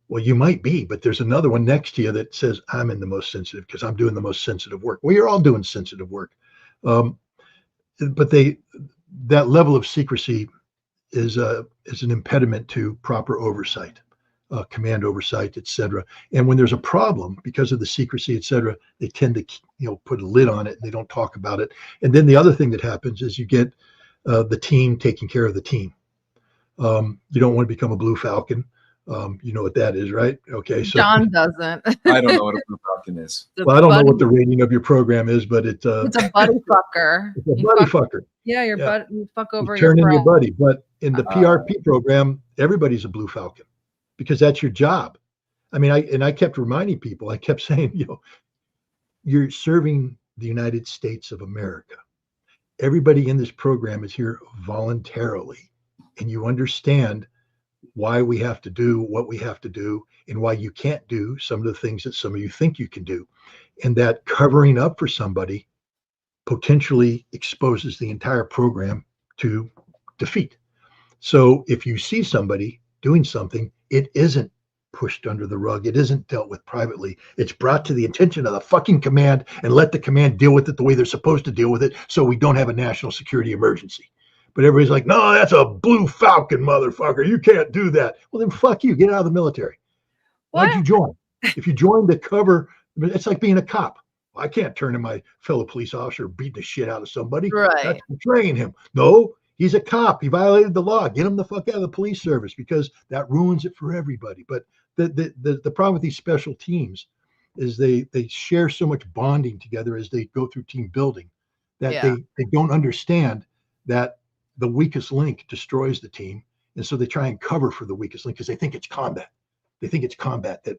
Well, you might be, but there's another one next to you that says, I'm in the most sensitive because I'm doing the most sensitive work. Well, you're all doing sensitive work. But that level of secrecy is an impediment to proper oversight. Command oversight, et cetera. And when there's a problem because of the secrecy, et cetera, they tend to put a lid on it and they don't talk about it. And then the other thing that happens is you get the team taking care of the team. You don't want to become a Blue Falcon. You know what that is, right? Okay, so John doesn't. I don't know what a Blue Falcon is. Well, I don't know what the rating of your program is, but it's a buddy fucker. It's a buddy fucker. Yeah, you fuck over you turn your in your buddy. But in the PRP program, everybody's a Blue Falcon, because that's your job. I mean, I kept reminding people, I kept saying, you're serving the United States of America. Everybody in this program is here voluntarily, and you understand why we have to do what we have to do and why you can't do some of the things that some of you think you can do. And that covering up for somebody potentially exposes the entire program to defeat. So if you see somebody doing something, it isn't pushed under the rug. It isn't dealt with privately. It's brought to the attention of the fucking command, and let the command deal with it the way they're supposed to deal with it, so we don't have a national security emergency. But everybody's like, no, that's a Blue Falcon, motherfucker. You can't do that. Well, then fuck you. Get out of the military. Why'd you join? If you join to cover, it's like being a cop. I can't turn to my fellow police officer beating the shit out of somebody. Right. That's betraying him. No, he's a cop. He violated the law. Get him the fuck out of the police service, because that ruins it for everybody. But the problem with these special teams is they share so much bonding together as they go through team building that they don't understand that the weakest link destroys the team. And so they try and cover for the weakest link because they think it's combat. They think it's combat, that,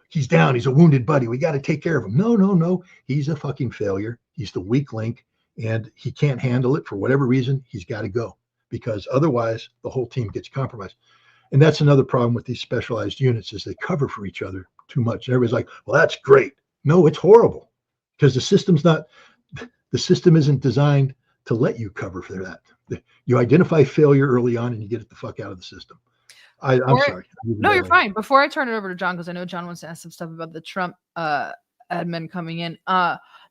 he's down, he's a wounded buddy, we got to take care of him. No. He's a fucking failure. He's the weak link, and he can't handle it for whatever reason. He's got to go, because otherwise the whole team gets compromised. And that's another problem with these specialized units is they cover for each other too much. And everybody's like, well, that's great. No, it's horrible because the system isn't designed to let you cover for that. You identify failure early on and you get it the fuck out of the system. I'm sorry. No, you're fine. Before I turn it over to John, because I know John wants to ask some stuff about the Trump admin coming in.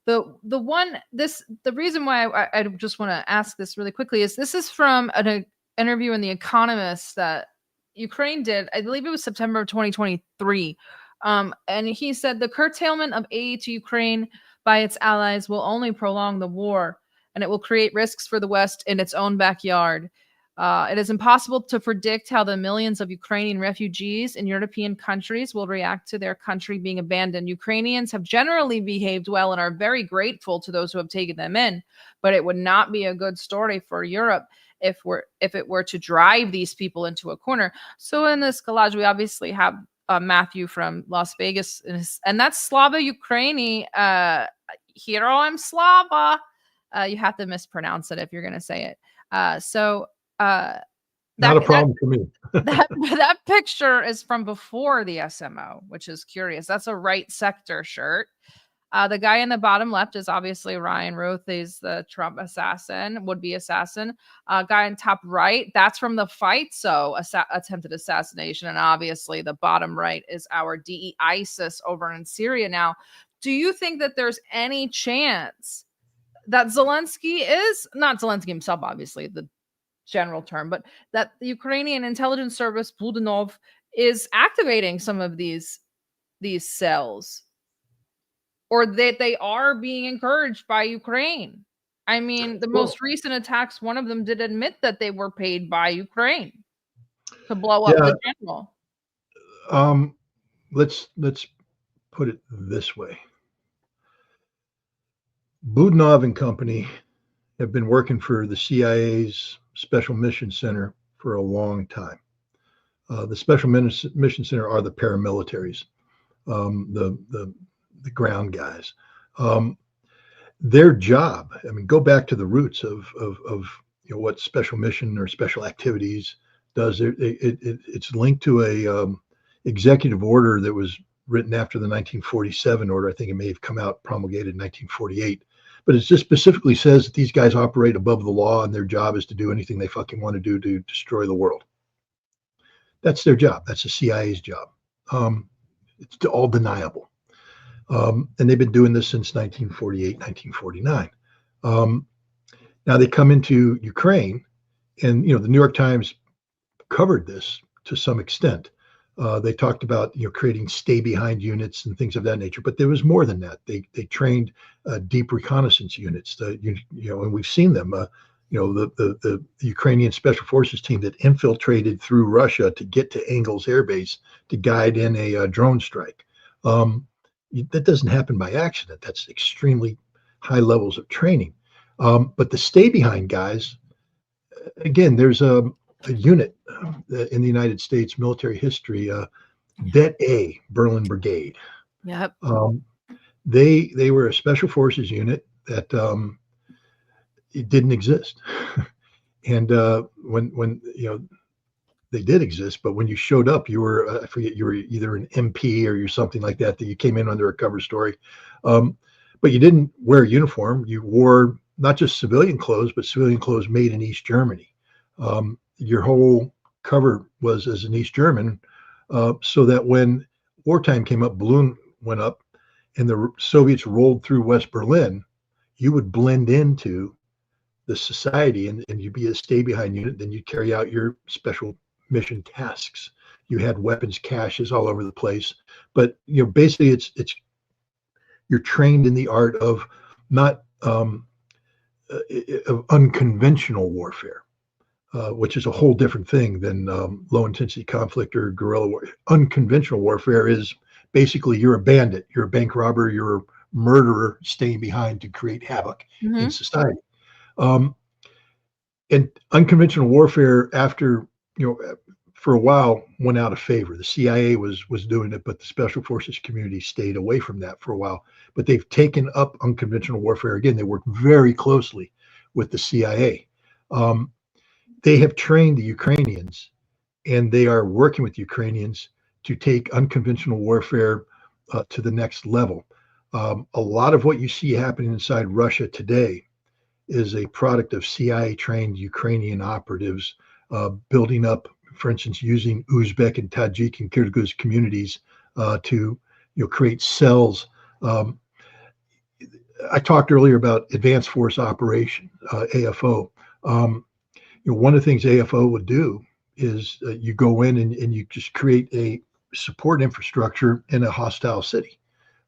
The reason why I just want to ask this really quickly is this is from an interview in The Economist that Ukraine did. I believe it was September of 2023. And he said the curtailment of aid to Ukraine by its allies will only prolong the war, and it will create risks for the West in its own backyard. It is impossible to predict how the millions of Ukrainian refugees in European countries will react to their country being abandoned. Ukrainians have generally behaved well and are very grateful to those who have taken them in, but it would not be a good story for Europe if it were to drive these people into a corner. So in this collage, we obviously have Matthew from Las Vegas, and that's Slava Ukraini. Heroem Slava. You have to mispronounce it if you're going to say it. Not a problem for me. that picture is from before the SMO, which is curious. That's a right sector shirt. The guy in the bottom left is obviously Ryan Ruth. He's the Trump assassin, would-be assassin. Guy in top right, that's from the fight. So attempted assassination. And obviously the bottom right is our DE ISIS over in Syria now. Do you think that there's any chance that Zelensky is, not Zelensky himself, obviously, the general term, but that the Ukrainian intelligence service, Budanov, is activating some of these cells? Or that they are being encouraged by Ukraine? I mean, the most recent attacks, one of them did admit that they were paid by Ukraine to blow up the general. Let's put it this way. Budanov and company have been working for the CIA's Special Mission Center for a long time. The Special Mission Center are the paramilitaries, the ground guys. Their job, I mean, go back to the roots of what special mission or special activities does. It's linked to a executive order that was written after the 1947 order. I think it may have come out promulgated in 1948, but it just specifically says that these guys operate above the law and their job is to do anything they fucking want to do to destroy the world. That's their job. That's the CIA's job. It's all deniable. And they've been doing this since 1948, 1949. Now they come into Ukraine, and the New York Times covered this to some extent. They talked about creating stay-behind units and things of that nature, but there was more than that. They trained deep reconnaissance units. And we've seen them. The Ukrainian Special Forces team that infiltrated through Russia to get to Engels Air Base to guide in a drone strike. That doesn't happen by accident. That's extremely high levels of training. But the stay-behind guys, again, there's a unit in the United States military history, Det A, Berlin Brigade. Yep. They were a special forces unit that it didn't exist. And when they did exist, but when you showed up, you were, I forget, you were either an MP or you're something like that you came in under a cover story. But you didn't wear a uniform. You wore not just civilian clothes, but civilian clothes made in East Germany. Your whole cover was as an East German, so that when wartime came up, balloon went up, and the Soviets rolled through West Berlin, you would blend into the society and you'd be a stay-behind unit. Then you'd carry out your special mission tasks. You had weapons caches all over the place, but basically it's you're trained in the art of not of unconventional warfare, which is a whole different thing than low intensity conflict or guerrilla war. Unconventional warfare is basically you're a bandit, you're a bank robber, you're a murderer staying behind to create havoc in society. And unconventional warfare, after for a while, went out of favor. The CIA was doing it, but the special forces community stayed away from that for a while. But they've taken up unconventional warfare again. They work very closely with the CIA. They have trained the Ukrainians and they are working with Ukrainians to take unconventional warfare to the next level. A lot of what you see happening inside Russia today is a product of CIA-trained Ukrainian operatives building up, for instance, using Uzbek and Tajik and Kyrgyz communities to create cells. I talked earlier about Advanced Force Operation, AFO. One of the things AFO would do is you go in and you just create a support infrastructure in a hostile city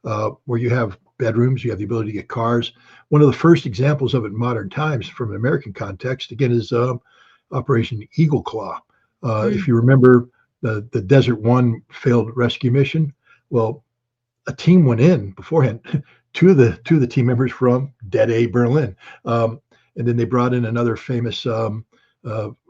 where you have bedrooms, you have the ability to get cars. One of the first examples of it in modern times from an American context, again, is Operation Eagle Claw. If you remember the Desert One failed rescue mission, well, a team went in beforehand, two of the team members from Dead A Berlin. And then they brought in another famous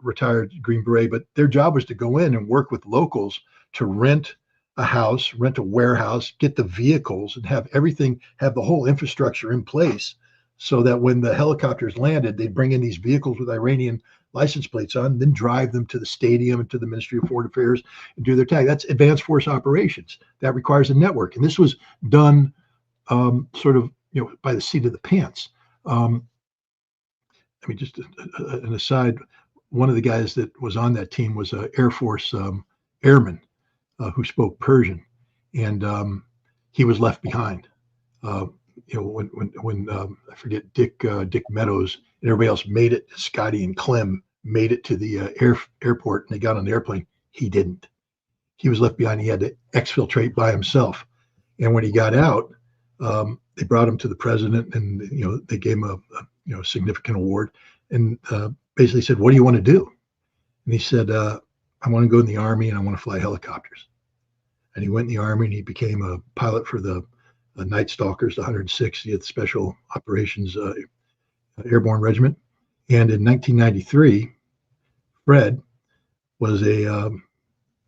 retired Green Beret, but their job was to go in and work with locals to rent a house, rent a warehouse, get the vehicles, and have the whole infrastructure in place so that when the helicopters landed, they'd bring in these vehicles with Iranian license plates on, then drive them to the stadium and to the Ministry of Foreign Affairs and do their tag. That's advanced force operations. That requires a network. And this was done sort of, by the seat of the pants. Just an aside, one of the guys that was on that team was an Air Force airman who spoke Persian, and he was left behind. When I forget Dick Meadows and everybody else made it, Scotty and Clem made it to the airport, and they got on the airplane. He didn't. He was left behind. He had to exfiltrate by himself. And when he got out, they brought him to the president, and they gave him a significant award, and basically said, "What do you want to do?" And he said, "I want to go in the Army, and I want to fly helicopters." And he went in the Army, and he became a pilot for the Night Stalkers, the 160th Special Operations Airborne Regiment. And in 1993, Fred was a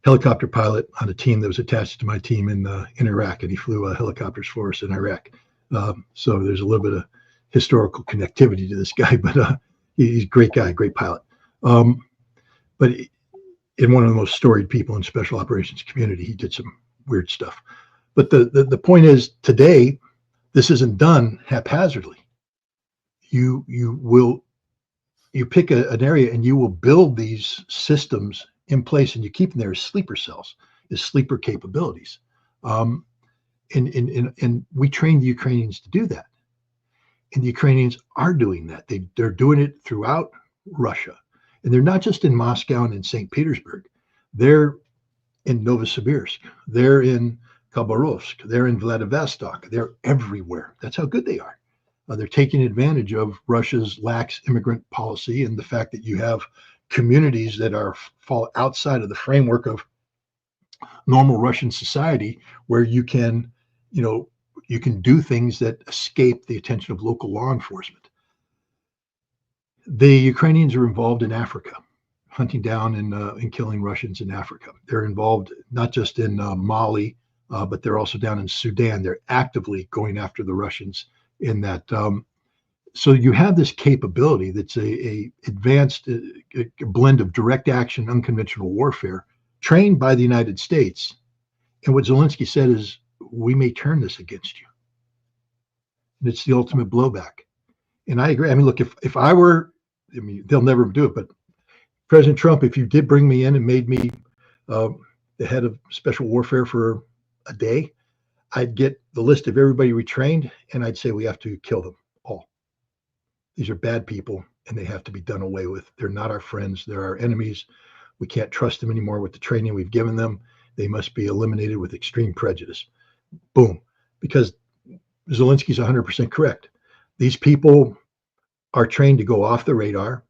helicopter pilot on a team that was attached to my team in Iraq, and he flew helicopters for us in Iraq. So there's a little bit of historical connectivity to this guy, but he's a great guy, great pilot. But in one of the most storied people in special operations community, he did some weird stuff. But the point is, today, this isn't done haphazardly. You pick an area and you will build these systems in place, and you keep them there as sleeper cells, as sleeper capabilities. And we trained the Ukrainians to do that. And the Ukrainians are doing that. They're doing it throughout Russia. And they're not just in Moscow and in St. Petersburg. They're in Novosibirsk. They're in Khabarovsk. They're in Vladivostok. They're everywhere. That's how good they are. They're taking advantage of Russia's lax immigrant policy and the fact that you have communities that fall outside of the framework of normal Russian society, where you can do things that escape the attention of local law enforcement. The Ukrainians are involved in Africa, hunting down and killing Russians in Africa. They're involved not just in Mali, but they're also down in Sudan. They're actively going after the Russians in that. So you have this capability that's a advanced blend of direct action, unconventional warfare, trained by the United States. And what Zelensky said is, we may turn this against you. And it's the ultimate blowback. And I agree. Look, if I were, they'll never do it, but President Trump, if you did bring me in and made me the head of special warfare for a day, I'd get the list of everybody we trained, and I'd say we have to kill them all. These are bad people, and they have to be done away with. They're not our friends. They're our enemies. We can't trust them anymore with the training we've given them. They must be eliminated with extreme prejudice. Boom. Because Zelensky's 100% correct. These people are trained to go off the radar.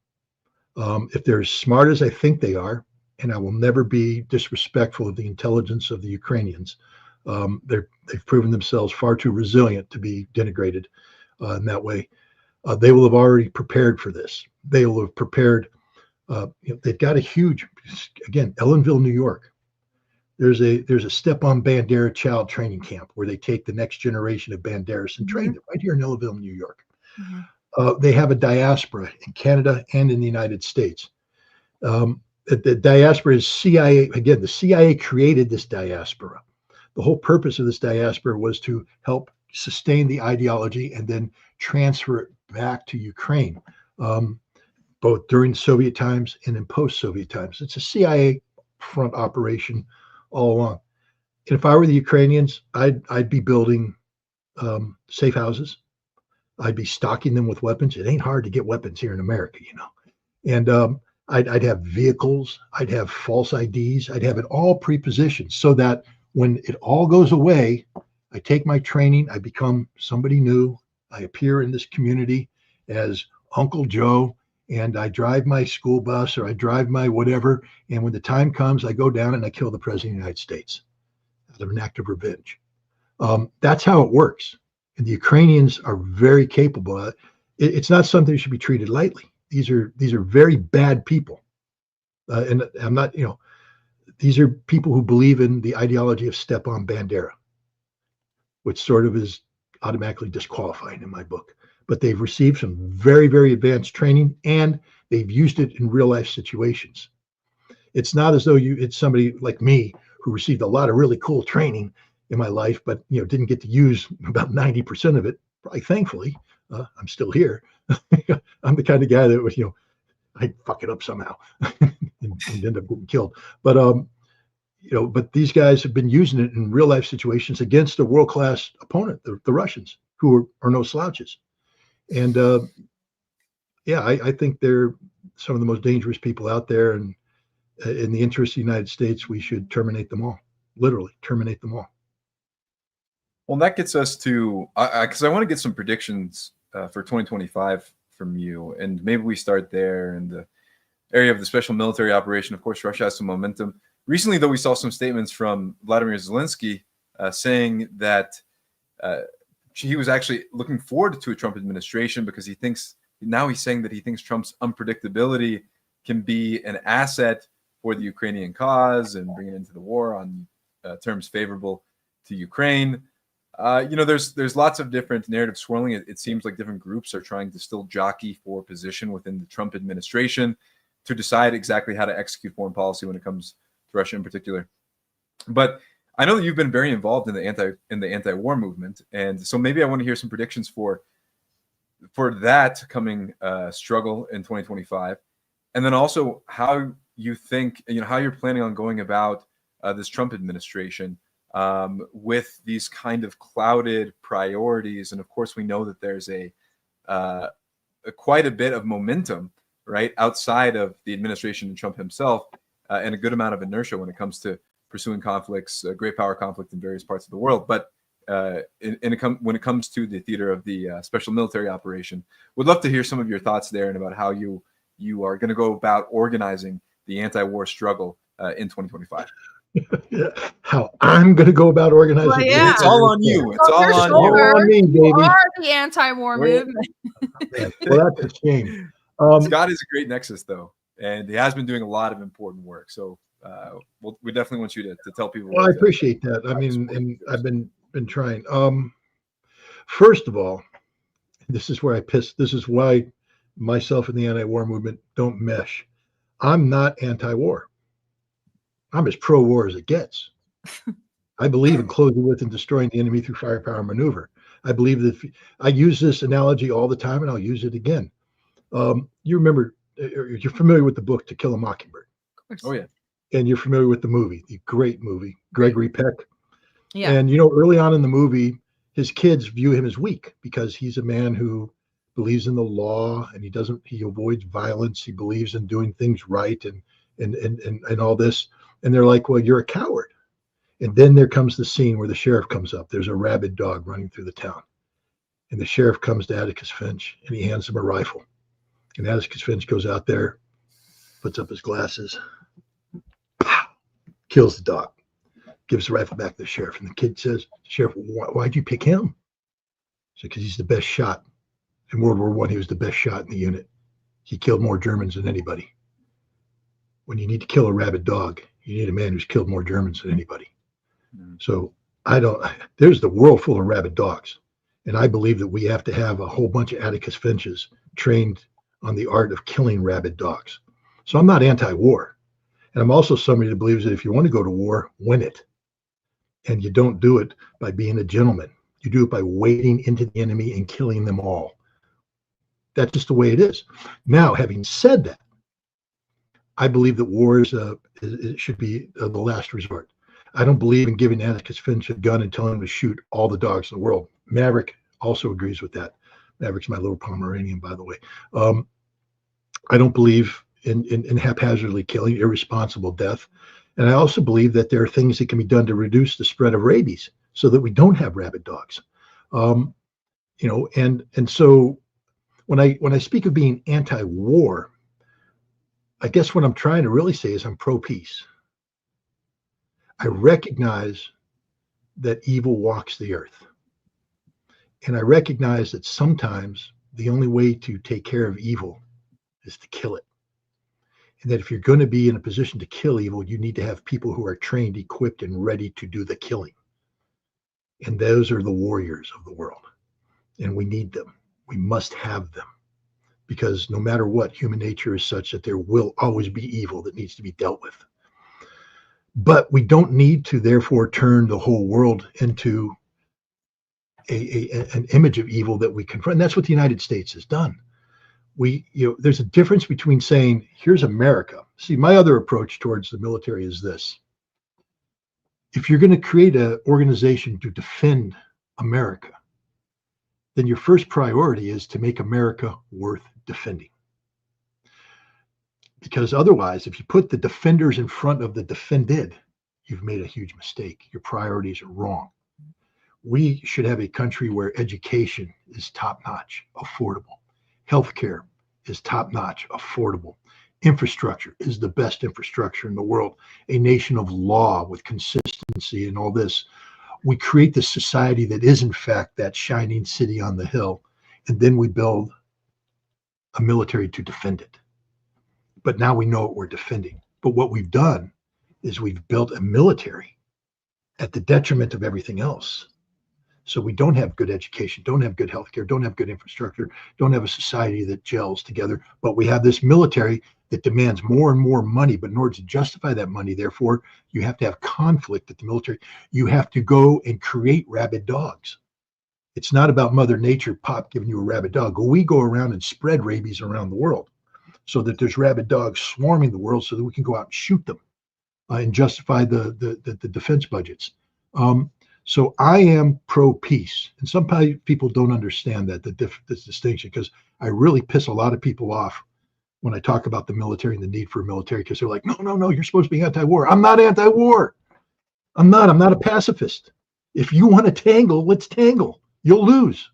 If they're as smart as I think they are, and I will never be disrespectful of the intelligence of the Ukrainians, they've proven themselves far too resilient to be denigrated in that way. They will have already prepared for this. They will have prepared. They've got a huge, again, Ellenville, New York. There's a Stepan Bandera child training camp where they take the next generation of Banderas and train them right here in Ellenville, New York. They have a diaspora in Canada and in the United States. The diaspora is CIA. Again, the CIA created this diaspora. The whole purpose of this diaspora was to help sustain the ideology and then transfer it back to Ukraine, both during Soviet times and in post-Soviet times. It's a CIA front operation all along. And if I were the Ukrainians, I'd be building safe houses. I'd be stocking them with weapons. It ain't hard to get weapons here in America, you know. And I'd have vehicles. I'd have false IDs. I'd have it all pre-positioned so that when it all goes away, I take my training. I become somebody new. I appear in this community as Uncle Joe, and I drive my school bus or I drive my whatever. And when the time comes, I go down and I kill the president of the United States out of an act of revenge. That's how it works. And the Ukrainians are very capable. It's not something that should be treated lightly. These are very bad people. And I'm not, you know, these are people who believe in the ideology of Stepan Bandera, which sort of is automatically disqualifying in my book. But they've received some very, very advanced training, and they've used it in real life situations. It's not as though it's somebody like me who received a lot of really cool training in my life, but didn't get to use about 90% of it. Probably, thankfully, I'm still here. I'm the kind of guy that was, I'd fuck it up somehow and end up getting killed. But but these guys have been using it in real life situations against a world-class opponent, the Russians, who are no slouches. And I think they're some of the most dangerous people out there. And in the interest of the United States, we should terminate them all, literally terminate them all. Well, that gets us to, because I want to get some predictions for 2025 from you. And maybe we start there in the area of the special military operation. Of course, Russia has some momentum. Recently, though, we saw some statements from Vladimir Zelensky saying that he was actually looking forward to a Trump administration because he's saying that he thinks Trump's unpredictability can be an asset for the Ukrainian cause and bring it into the war on terms favorable to Ukraine. There's lots of different narratives swirling. It seems like different groups are trying to still jockey for position within the Trump administration to decide exactly how to execute foreign policy when it comes to Russia in particular. But I know that you've been very involved in the anti-war movement, and so maybe I want to hear some predictions for that coming struggle in 2025, and then also how you think, how you're planning on going about this Trump administration with these kind of clouded priorities. And of course, we know that there's quite a bit of momentum, right, outside of the administration and Trump himself, and a good amount of inertia when it comes to pursuing conflicts, great power conflict in various parts of the world. But when it comes to the theater of the special military operation, would love to hear some of your thoughts there and about how you are going to go about organizing the anti-war struggle in 2025. Yeah, how I'm going to go about organizing. Well, yeah. It's all on you. It's all on you. On me, baby. You are the anti-war movement. Well, that's a shame. Scott is a great nexus, though, and he has been doing a lot of important work. So we definitely want you to tell people. Well, I appreciate that. I mean, and I've been trying. First of all, this is where this is why myself and the anti-war movement don't mesh. I'm not anti-war. I'm as pro-war as it gets. I believe in closing with and destroying the enemy through firepower maneuver. I believe that I use this analogy all the time, and I'll use it again. You remember, you're familiar with the book To Kill a Mockingbird. Of course. Oh, yeah. And you're familiar with the movie, the great movie, Gregory Peck. Yeah. And, early on in the movie, his kids view him as weak because he's a man who believes in the law, and he avoids violence. He believes in doing things right and all this. And they're like, well, you're a coward. And then there comes the scene where the sheriff comes up. There's a rabid dog running through the town. And the sheriff comes to Atticus Finch and he hands him a rifle. And Atticus Finch goes out there, puts up his glasses, kills the dog, gives the rifle back to the sheriff. And the kid says, Sheriff, why'd you pick him? He said, because he's the best shot. In World War I, he was the best shot in the unit. He killed more Germans than anybody. When you need to kill a rabid dog, you need a man who's killed more Germans than anybody. So there's the world full of rabid dogs. And I believe that we have to have a whole bunch of Atticus Finches trained on the art of killing rabid dogs. So I'm not anti-war. And I'm also somebody that believes that if you want to go to war, win it. And you don't do it by being a gentleman. You do it by wading into the enemy and killing them all. That's just the way it is. Now, having said that, I believe that war it should be the last resort. I don't believe in giving Atticus Finch a gun and telling him to shoot all the dogs in the world. Maverick also agrees with that. Maverick's my little Pomeranian, by the way. I don't believe in haphazardly killing, irresponsible death. And I also believe that there are things that can be done to reduce the spread of rabies so that we don't have rabid dogs. And so when I speak of being anti-war, I guess what I'm trying to really say is I'm pro-peace. I recognize that evil walks the earth. And I recognize that sometimes the only way to take care of evil is to kill it. And that if you're going to be in a position to kill evil, you need to have people who are trained, equipped, and ready to do the killing. And those are the warriors of the world. And we need them. We must have them. Because no matter what, human nature is such that there will always be evil that needs to be dealt with. But we don't need to therefore turn the whole world into an image of evil that we confront. And that's what the United States has done. There's a difference between saying, here's America. See, my other approach towards the military is this. If you're going to create an organization to defend America, then your first priority is to make America worth defending. Because otherwise, if you put the defenders in front of the defended, you've made a huge mistake. Your priorities are wrong. We should have a country where education is top-notch, affordable. Healthcare is top-notch, affordable. Infrastructure is the best infrastructure in the world. A nation of law with consistency and all this. We create this society that is, in fact, that shining city on the hill, and then we build a military to defend it. But now we know what we're defending. But what we've done is we've built a military at the detriment of everything else. So we don't have good education, don't have good healthcare, don't have good infrastructure, don't have a society that gels together. But we have this military that demands more and more money. But in order to justify that money, therefore, you have to have conflict at the military. You have to go and create rabid dogs. It's not about Mother Nature, Pop, giving you a rabid dog. We go around and spread rabies around the world so that there's rabid dogs swarming the world so that we can go out and shoot them and justify the defense budgets. So I am pro-peace. And some people don't understand that, this distinction, because I really piss a lot of people off when I talk about the military and the need for a military, because they're like, no, you're supposed to be anti-war. I'm not anti-war. I'm not a pacifist. If you want to tangle, let's tangle. You'll lose.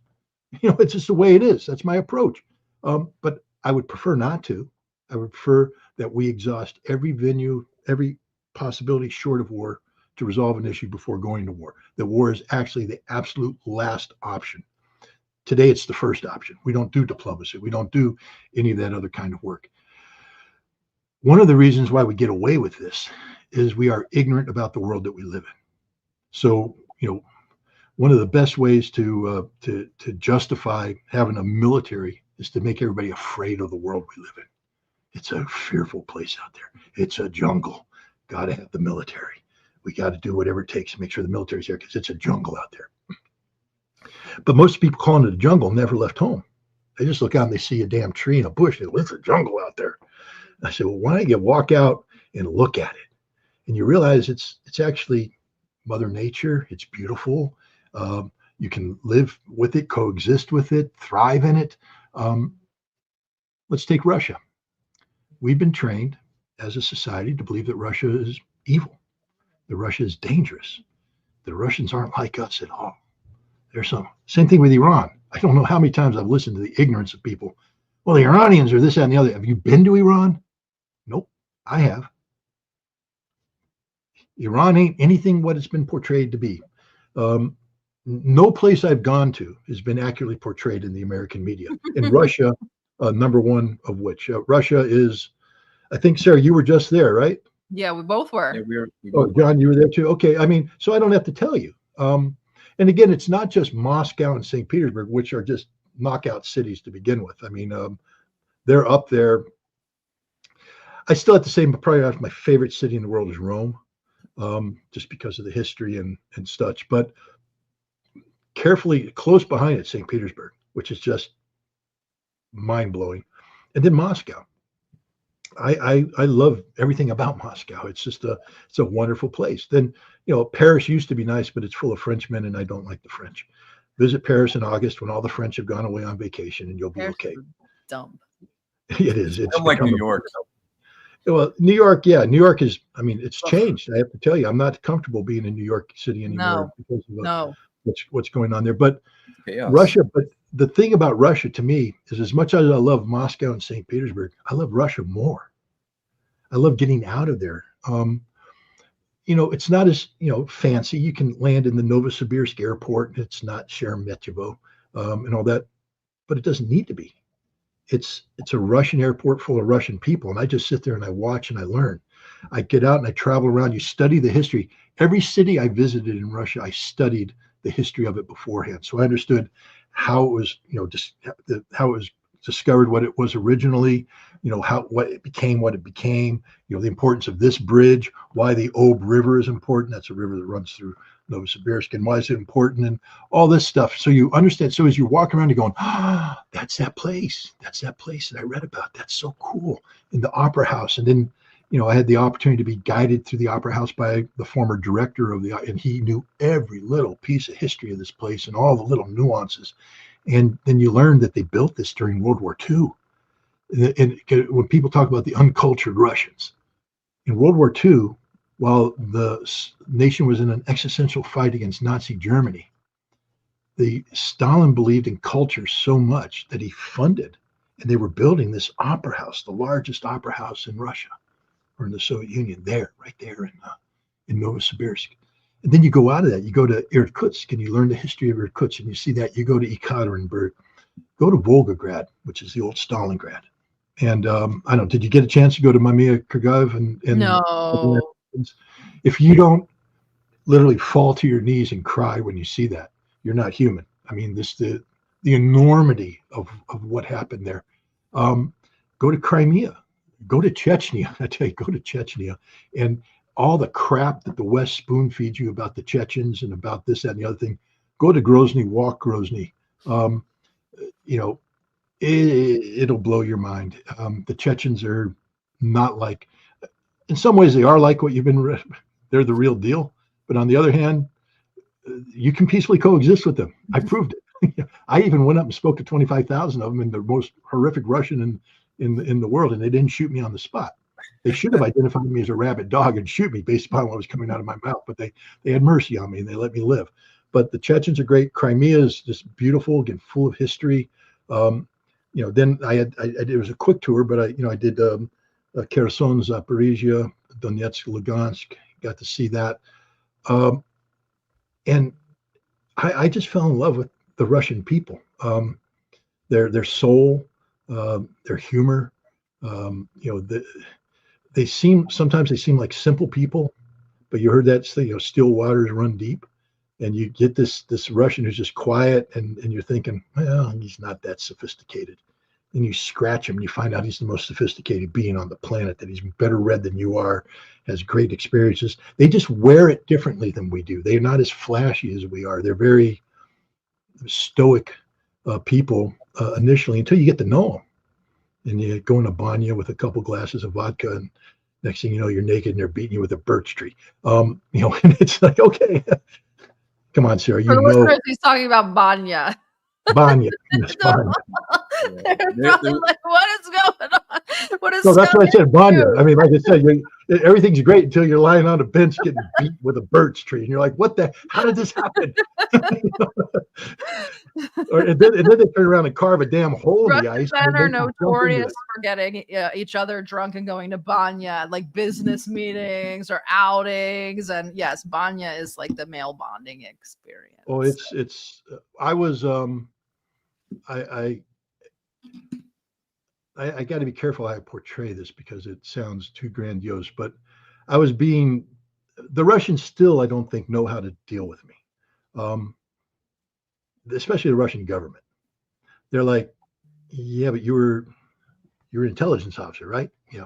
It's just the way it is. That's my approach. But I would prefer not to. I would prefer that we exhaust every venue, every possibility short of war to resolve an issue before going to war. That war is actually the absolute last option. Today, it's the first option. We don't do diplomacy. We don't do any of that other kind of work. One of the reasons why we get away with this is we are ignorant about the world that we live in. So, one of the best ways to justify having a military is to make everybody afraid of the world we live in. It's a fearful place out there. It's a jungle. Got to have the military. We got to do whatever it takes to make sure the military's there, because it's a jungle out there. But most people calling it a jungle never left home. They just look out and they see a damn tree and a bush. They go, it's a jungle out there. I said, well, why don't you walk out and look at it? And you realize it's actually Mother Nature. It's beautiful. You can live with it, coexist with it, thrive in it. Let's take Russia. We've been trained as a society to believe that Russia is evil, that Russia is dangerous. The Russians aren't like us at all. There's same thing with Iran. I don't know how many times I've listened to the ignorance of people. Well, the Iranians are this, that, and the other. Have you been to Iran? Nope, I have. Iran ain't anything what it's been portrayed to be. No place I've gone to has been accurately portrayed in the American media. In Russia, number one of which. Russia is, I think, Sarah, you were just there, right? Yeah, we both were. Yeah, we John, you were there too? Okay, so I don't have to tell you. And again, it's not just Moscow and St. Petersburg, which are just knockout cities to begin with. They're up there. I still have to say probably my favorite city in the world is Rome, just because of the history and such. But carefully close behind it, St. Petersburg, which is just mind blowing, and then Moscow. I love everything about Moscow. It's a wonderful place. Then Paris used to be nice, but it's full of Frenchmen, and I don't like the French. Visit Paris in August when all the French have gone away on vacation, and you'll be okay. Dumb. It is. It's like New York. Well, New York, yeah, New York is. I mean, it's changed. I have to tell you, I'm not comfortable being in New York City anymore because of what's going on there. But Russia. But the thing about Russia to me is, as much as I love Moscow and St. Petersburg, I love Russia more. I love getting out of there. It's not as fancy. You can land in the Novosibirsk airport, and it's not Sheremetyevo and all that, but it doesn't need to be. It's a Russian airport full of Russian people, and I just sit there and I watch and I learn. I get out and I travel around. You study the history. Every city I visited in Russia, I studied the history of it beforehand, so I understood how it was, how it was discovered, what it was originally, what it became, the importance of this bridge, why the Ob River is important. That's a river that runs through Novosibirsk, and why is it important, and all this stuff. So you understand. So as you walk around, you're going, that's that place. That's that place that I read about. That's so cool. In the Opera House. And then, I had the opportunity to be guided through the Opera House by the former director and he knew every little piece of history of this place and all the little nuances. And then you learn that they built this during World War II. And when people talk about the uncultured Russians, in World War II, while the nation was in an existential fight against Nazi Germany, Stalin believed in culture so much that he funded, and they were building this opera house, the largest opera house in Russia or in the Soviet Union, right there in Novosibirsk. And then you go out of that, you go to Irkutsk, and you learn the history of Irkutsk, and you see that. You go to Ekaterinburg, go to Volgograd, which is the old Stalingrad. And I don't know, did you get a chance to go to Mamiya Kurgaev? And no. If you don't literally fall to your knees and cry when you see that, you're not human. I mean, the enormity of what happened there. Go to Crimea, go to Chechnya. I tell you, go to Chechnya, and all the crap that the West spoon feeds you about the Chechens and about this, that, and the other thing. Go to Grozny, walk Grozny. It'll blow your mind. The Chechens are not like, in some ways they are like what you've been, they're the real deal. But on the other hand, you can peacefully coexist with them. I proved it. I even went up and spoke to 25,000 of them in the most horrific Russian in the world, and they didn't shoot me on the spot. They should have identified me as a rabid dog and shoot me based upon what was coming out of my mouth, but they had mercy on me and they let me live. But the Chechens are great. Crimea is just beautiful, again, full of history. Then it was a quick tour, but I did Kherson, Zaporizhia, Donetsk, Lugansk, got to see that. And I just fell in love with the Russian people, their soul, their humor. Sometimes they seem like simple people, but you heard that thing, still waters run deep, and you get this Russian who's just quiet, and you're thinking, well, he's not that sophisticated. And you scratch him, and you find out he's the most sophisticated being on the planet, that he's better read than you are, has great experiences. They just wear it differently than we do. They're not as flashy as we are. They're very stoic people initially, until you get to know them. And you go in a banya with a couple glasses of vodka, and next thing you know, you're naked and they're beating you with a birch tree. And it's like, okay, come on, Sarah, For the listeners, he's talking about banya. Banya. Yes, banya. They're probably like, what is going on? What is? So that's why I said banya. I mean, like I said, everything's great until you're lying on a bench getting beat with a birch tree, and you're like, what the? How did this happen? And then they turn around and carve a damn hole in the ice. Men are notorious for getting each other drunk and going to banya, like business meetings or outings. And yes, banya is like the male bonding experience. Oh, I was I got to be careful how I portray this because it sounds too grandiose, but the Russians still, I don't think, know how to deal with me. Especially the Russian government. They're like, yeah, but you're an intelligence officer, right? Yeah.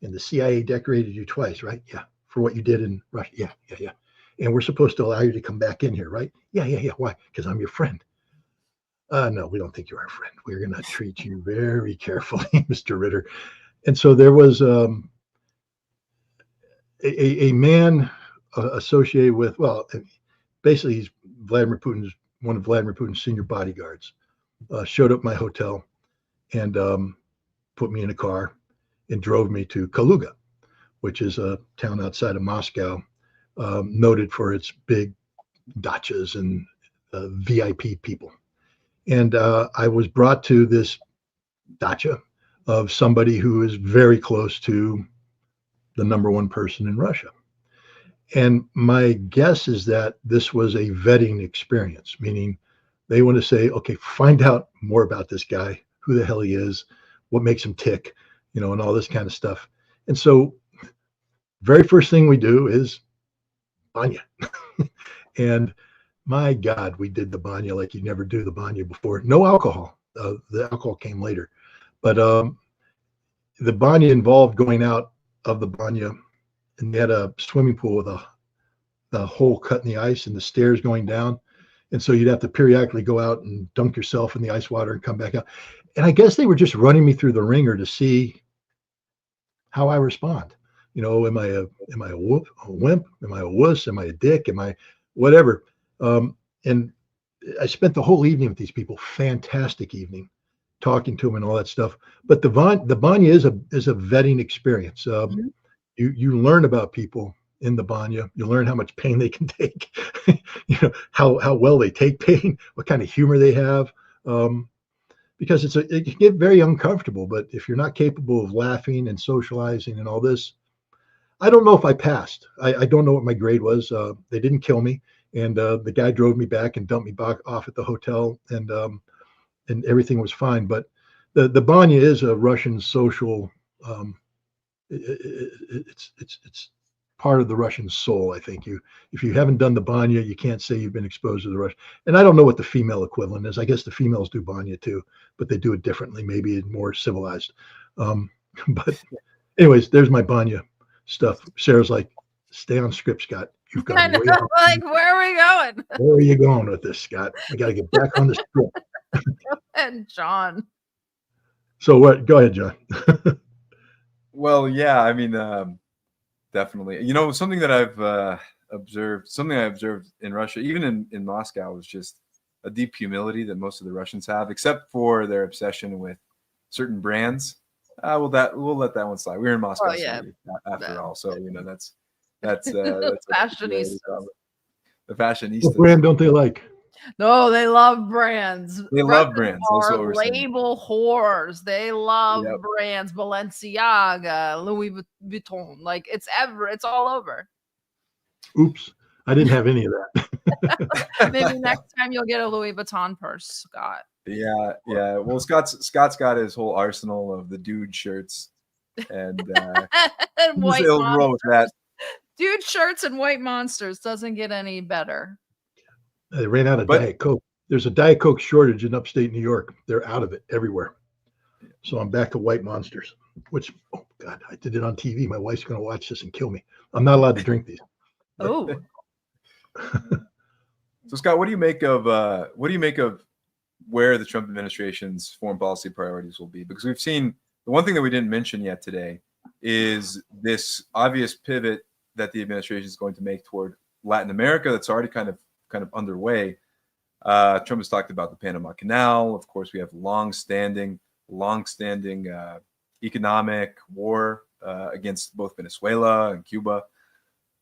And the CIA decorated you twice, right? Yeah. For what you did in Russia. Yeah, yeah, yeah. And we're supposed to allow you to come back in here, right? Yeah, yeah, yeah. Why? Because I'm your friend. No, we don't think you're our friend. We're going to treat you very carefully, Mr. Ritter. And so there was a man associated with, well, basically he's one of Vladimir Putin's senior bodyguards, showed up at my hotel and put me in a car and drove me to Kaluga, which is a town outside of Moscow, noted for its big dachas and VIP people. And I was brought to this dacha of somebody who is very close to the number one person in Russia. And my guess is that this was a vetting experience, meaning they want to say, okay, find out more about this guy, who the hell he is, what makes him tick, and all this kind of stuff. And so very first thing we do is banya. And my God, we did the banya like you never do the banya before. No alcohol. The alcohol came later. But the banya involved going out of the banya, and they had a swimming pool with a hole cut in the ice and the stairs going down. And so you'd have to periodically go out and dunk yourself in the ice water and come back out. And I guess they were just running me through the ringer to see how I respond. Am I a wimp? Am I a wuss? Am I a dick? Am I whatever? And I spent the whole evening with these people. Fantastic evening, talking to them and all that stuff. But the banya is a vetting experience. You learn about people in the banya. You learn how much pain they can take. How well they take pain, what kind of humor they have. Because it can get very uncomfortable. But if you're not capable of laughing and socializing and all this, I don't know if I passed. I don't know what my grade was. They didn't kill me, and the guy drove me back and dumped me back off at the hotel, and everything was fine. But the banya is a Russian social. It's part of the Russian soul. I think if you haven't done the banya, you can't say you've been exposed to the Russian. And I don't know what the female equivalent is. I guess the females do banya too, but they do it differently, maybe more civilized. But anyways, there's my banya stuff. Sarah's like, stay on script, Scott. You've got where are we going? Where are you going with this, Scott? We got to get back on the script. And John. So what? Go ahead, John. Well, yeah, I mean, definitely. Something that I've observed in Russia, even in Moscow, is just a deep humility that most of the Russians have, except for their obsession with certain brands. We'll let that one slide. We're in Moscow City, after all, so that's the fashionista. The fashionista. What brand don't they like? No, they love brands. They love brands. That's what we're saying. Label whores. They love brands. Balenciaga, Louis Vuitton. Like it's all over. Oops, I didn't have any of that. Maybe next time you'll get a Louis Vuitton purse, Scott. Yeah. Well, Scott's got his whole arsenal of the dude shirts and white roll with that. Dude shirts and white monsters doesn't get any better. They ran out of Diet Coke. There's a Diet Coke shortage in upstate New York. They're out of it everywhere. So I'm back to white monsters, which, oh God, I did it on TV. My wife's going to watch this and kill me. I'm not allowed to drink these. Oh. So Scott, what do you make of where the Trump administration's foreign policy priorities will be? Because we've seen the one thing that we didn't mention yet today is this obvious pivot that the administration is going to make toward Latin America. That's already kind of underway. Trump has talked about the Panama Canal. Of course, we have long-standing economic war against both Venezuela and Cuba.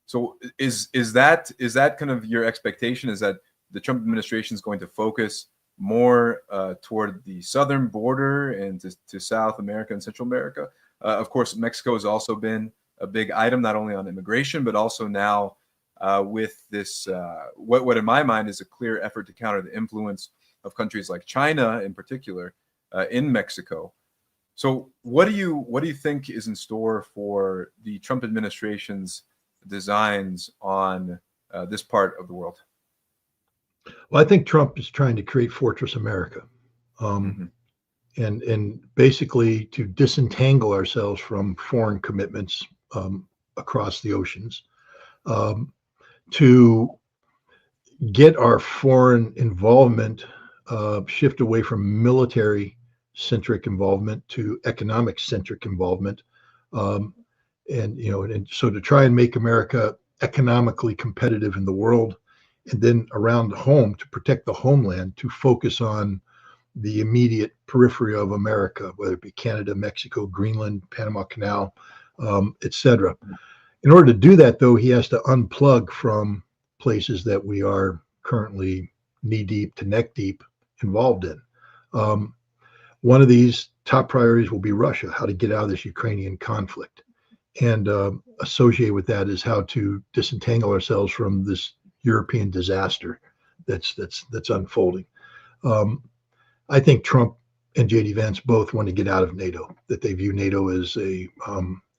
So is that kind of your expectation? Is that the Trump administration is going to focus more toward the southern border and to South America and Central America? Of course, Mexico has also been a big item, not only on immigration, but also now with this, what in my mind is a clear effort to counter the influence of countries like China in particular in Mexico. So what do you think is in store for the Trump administration's designs on this part of the world? Well, I think Trump is trying to create Fortress America. and basically to disentangle ourselves from foreign commitments across the oceans, to get our foreign involvement shift away from military-centric involvement to economic-centric involvement, and so to try and make America economically competitive in the world, and then around home to protect the homeland, to focus on the immediate periphery of America, whether it be Canada, Mexico, Greenland, Panama Canal, etc. In order to do that, though, he has to unplug from places that we are currently knee-deep to neck-deep involved in. One of these top priorities will be Russia, how to get out of this Ukrainian conflict. And associated with that is how to disentangle ourselves from this European disaster that's unfolding. I think Trump and J.D. Vance both want to get out of NATO, that they view NATO as a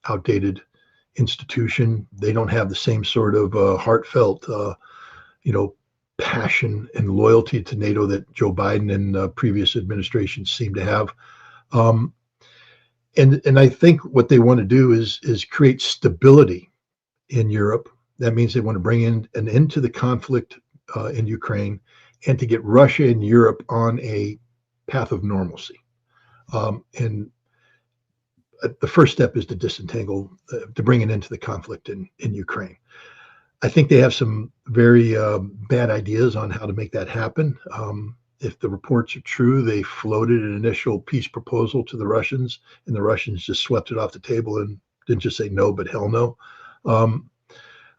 outdated institution. They don't have the same sort of heartfelt, passion and loyalty to NATO that Joe Biden and previous administrations seem to have. And I think what they want to do is create stability in Europe. That means they want to bring in an end to the conflict in Ukraine, and to get Russia and Europe on a path of normalcy. And the first step is to disentangle, to bring an end to the conflict in Ukraine. I think they have some very bad ideas on how to make that happen. If the reports are true, they floated an initial peace proposal to the Russians, and the Russians just swept it off the table and didn't just say no, but hell no.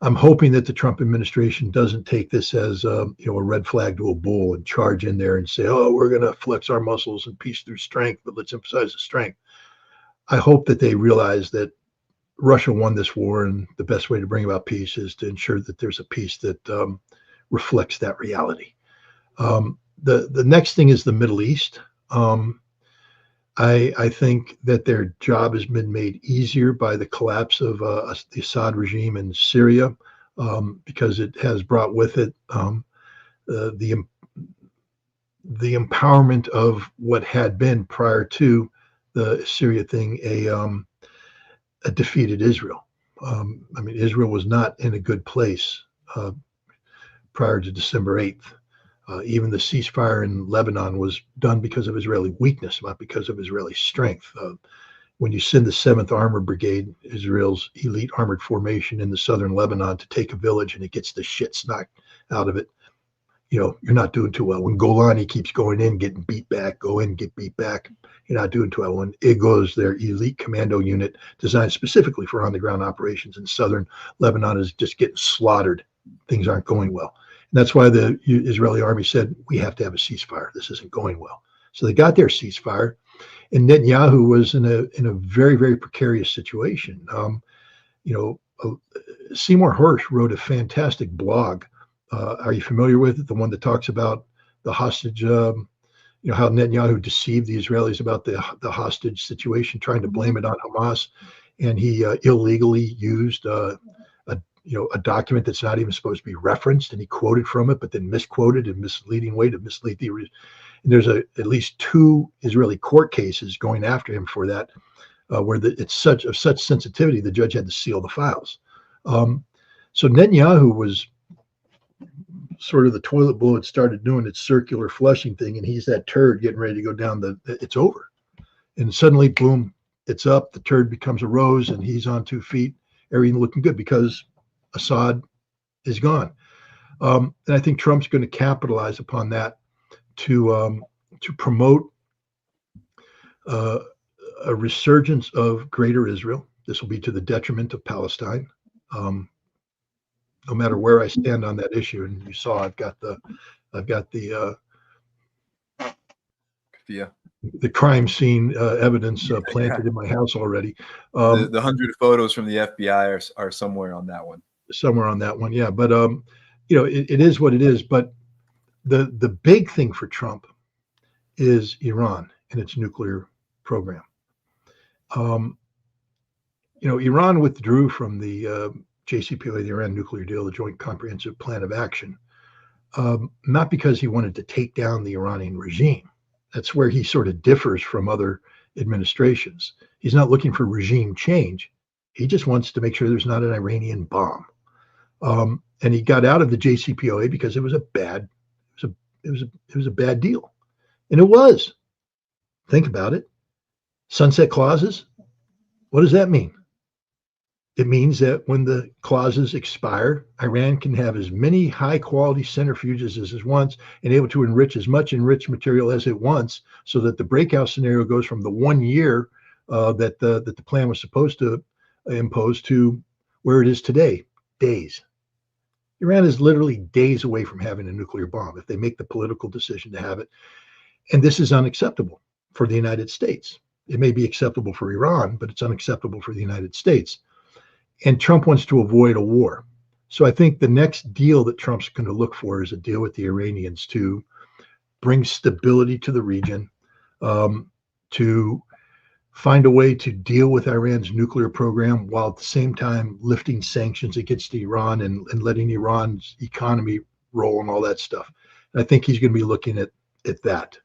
I'm hoping that the Trump administration doesn't take this as a red flag to a bull and charge in there and say, oh, we're going to flex our muscles and peace through strength, but let's emphasize the strength. I hope that they realize that Russia won this war, and the best way to bring about peace is to ensure that there's a peace that reflects that reality. The next thing is the Middle East. I think that their job has been made easier by the collapse of the Assad regime in Syria, because it has brought with it the empowerment of what had been, prior to the Syria thing, a defeated Israel. Israel was not in a good place prior to December 8th. Even the ceasefire in Lebanon was done because of Israeli weakness, not because of Israeli strength. When you send the 7th Armored Brigade, Israel's elite armored formation, in the southern Lebanon to take a village, and it gets the shit knocked out of it, you're not doing too well. When Golani keeps going in, getting beat back, go in, get beat back, you're not doing too well. When IGOS, their elite commando unit designed specifically for on-the-ground operations in southern Lebanon, is just getting slaughtered, things aren't going well. That's why the Israeli army said, we have to have a ceasefire. This isn't going well. So they got their ceasefire, and Netanyahu was in a very, very precarious situation. Seymour Hersh wrote a fantastic blog. Are you familiar with it? The one that talks about the hostage, how Netanyahu deceived the Israelis about the hostage situation, trying to blame it on Hamas. And he illegally used a document that's not even supposed to be referenced, and he quoted from it, but then misquoted in misleading way to mislead the. And there's at least 2 Israeli court cases going after him for that, where it's of such sensitivity, the judge had to seal the files. So Netanyahu was sort of the toilet bowl had started doing its circular flushing thing, and he's that turd getting ready to go down it's over. And suddenly, boom, it's up. The turd becomes a rose, and he's on 2 feet, everything looking good, because Assad is gone. And I think Trump's going to capitalize upon that to promote a resurgence of greater Israel. This will be to the detriment of Palestine. No matter where I stand on that issue, and you saw I've got the crime scene evidence planted in my house already. The 100 photos from the FBI are somewhere on that one. Somewhere on that one, yeah. But it is what it is. But the big thing for Trump is Iran and its nuclear program. Iran withdrew from the JCPOA, the Iran nuclear deal, the Joint Comprehensive Plan of Action, not because he wanted to take down the Iranian regime. That's where he sort of differs from other administrations. He's not looking for regime change. He just wants to make sure there's not an Iranian bomb. And he got out of the JCPOA because it was a bad deal. And it was. Think about it. Sunset clauses. What does that mean? It means that when the clauses expire, Iran can have as many high quality centrifuges as it wants and able to enrich as much enriched material as it wants, so that the breakout scenario goes from the 1 year that the plan was supposed to impose to where it is today, days. Iran is literally days away from having a nuclear bomb if they make the political decision to have it. And this is unacceptable for the United States. It may be acceptable for Iran, but it's unacceptable for the United States. And Trump wants to avoid a war. So I think the next deal that Trump's going to look for is a deal with the Iranians to bring stability to the region, to find a way to deal with Iran's nuclear program while at the same time lifting sanctions against Iran and letting Iran's economy roll and all that stuff. And I think he's going to be looking at that.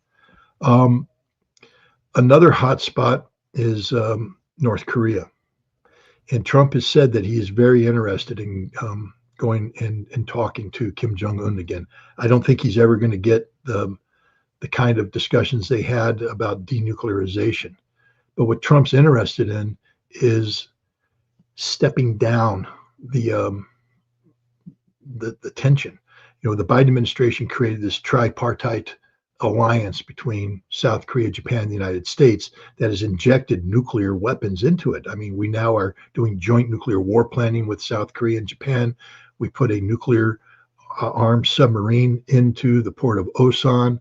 Another hot spot is North Korea. And Trump has said that he is very interested in going and talking to Kim Jong-un again. I don't think he's ever going to get the kind of discussions they had about denuclearization. But what Trump's interested in is stepping down the tension. You know, the Biden administration created this tripartite alliance between South Korea, Japan, and the United States that has injected nuclear weapons into it. I mean, we now are doing joint nuclear war planning with South Korea and Japan. We put a nuclear armed submarine into the port of Osan.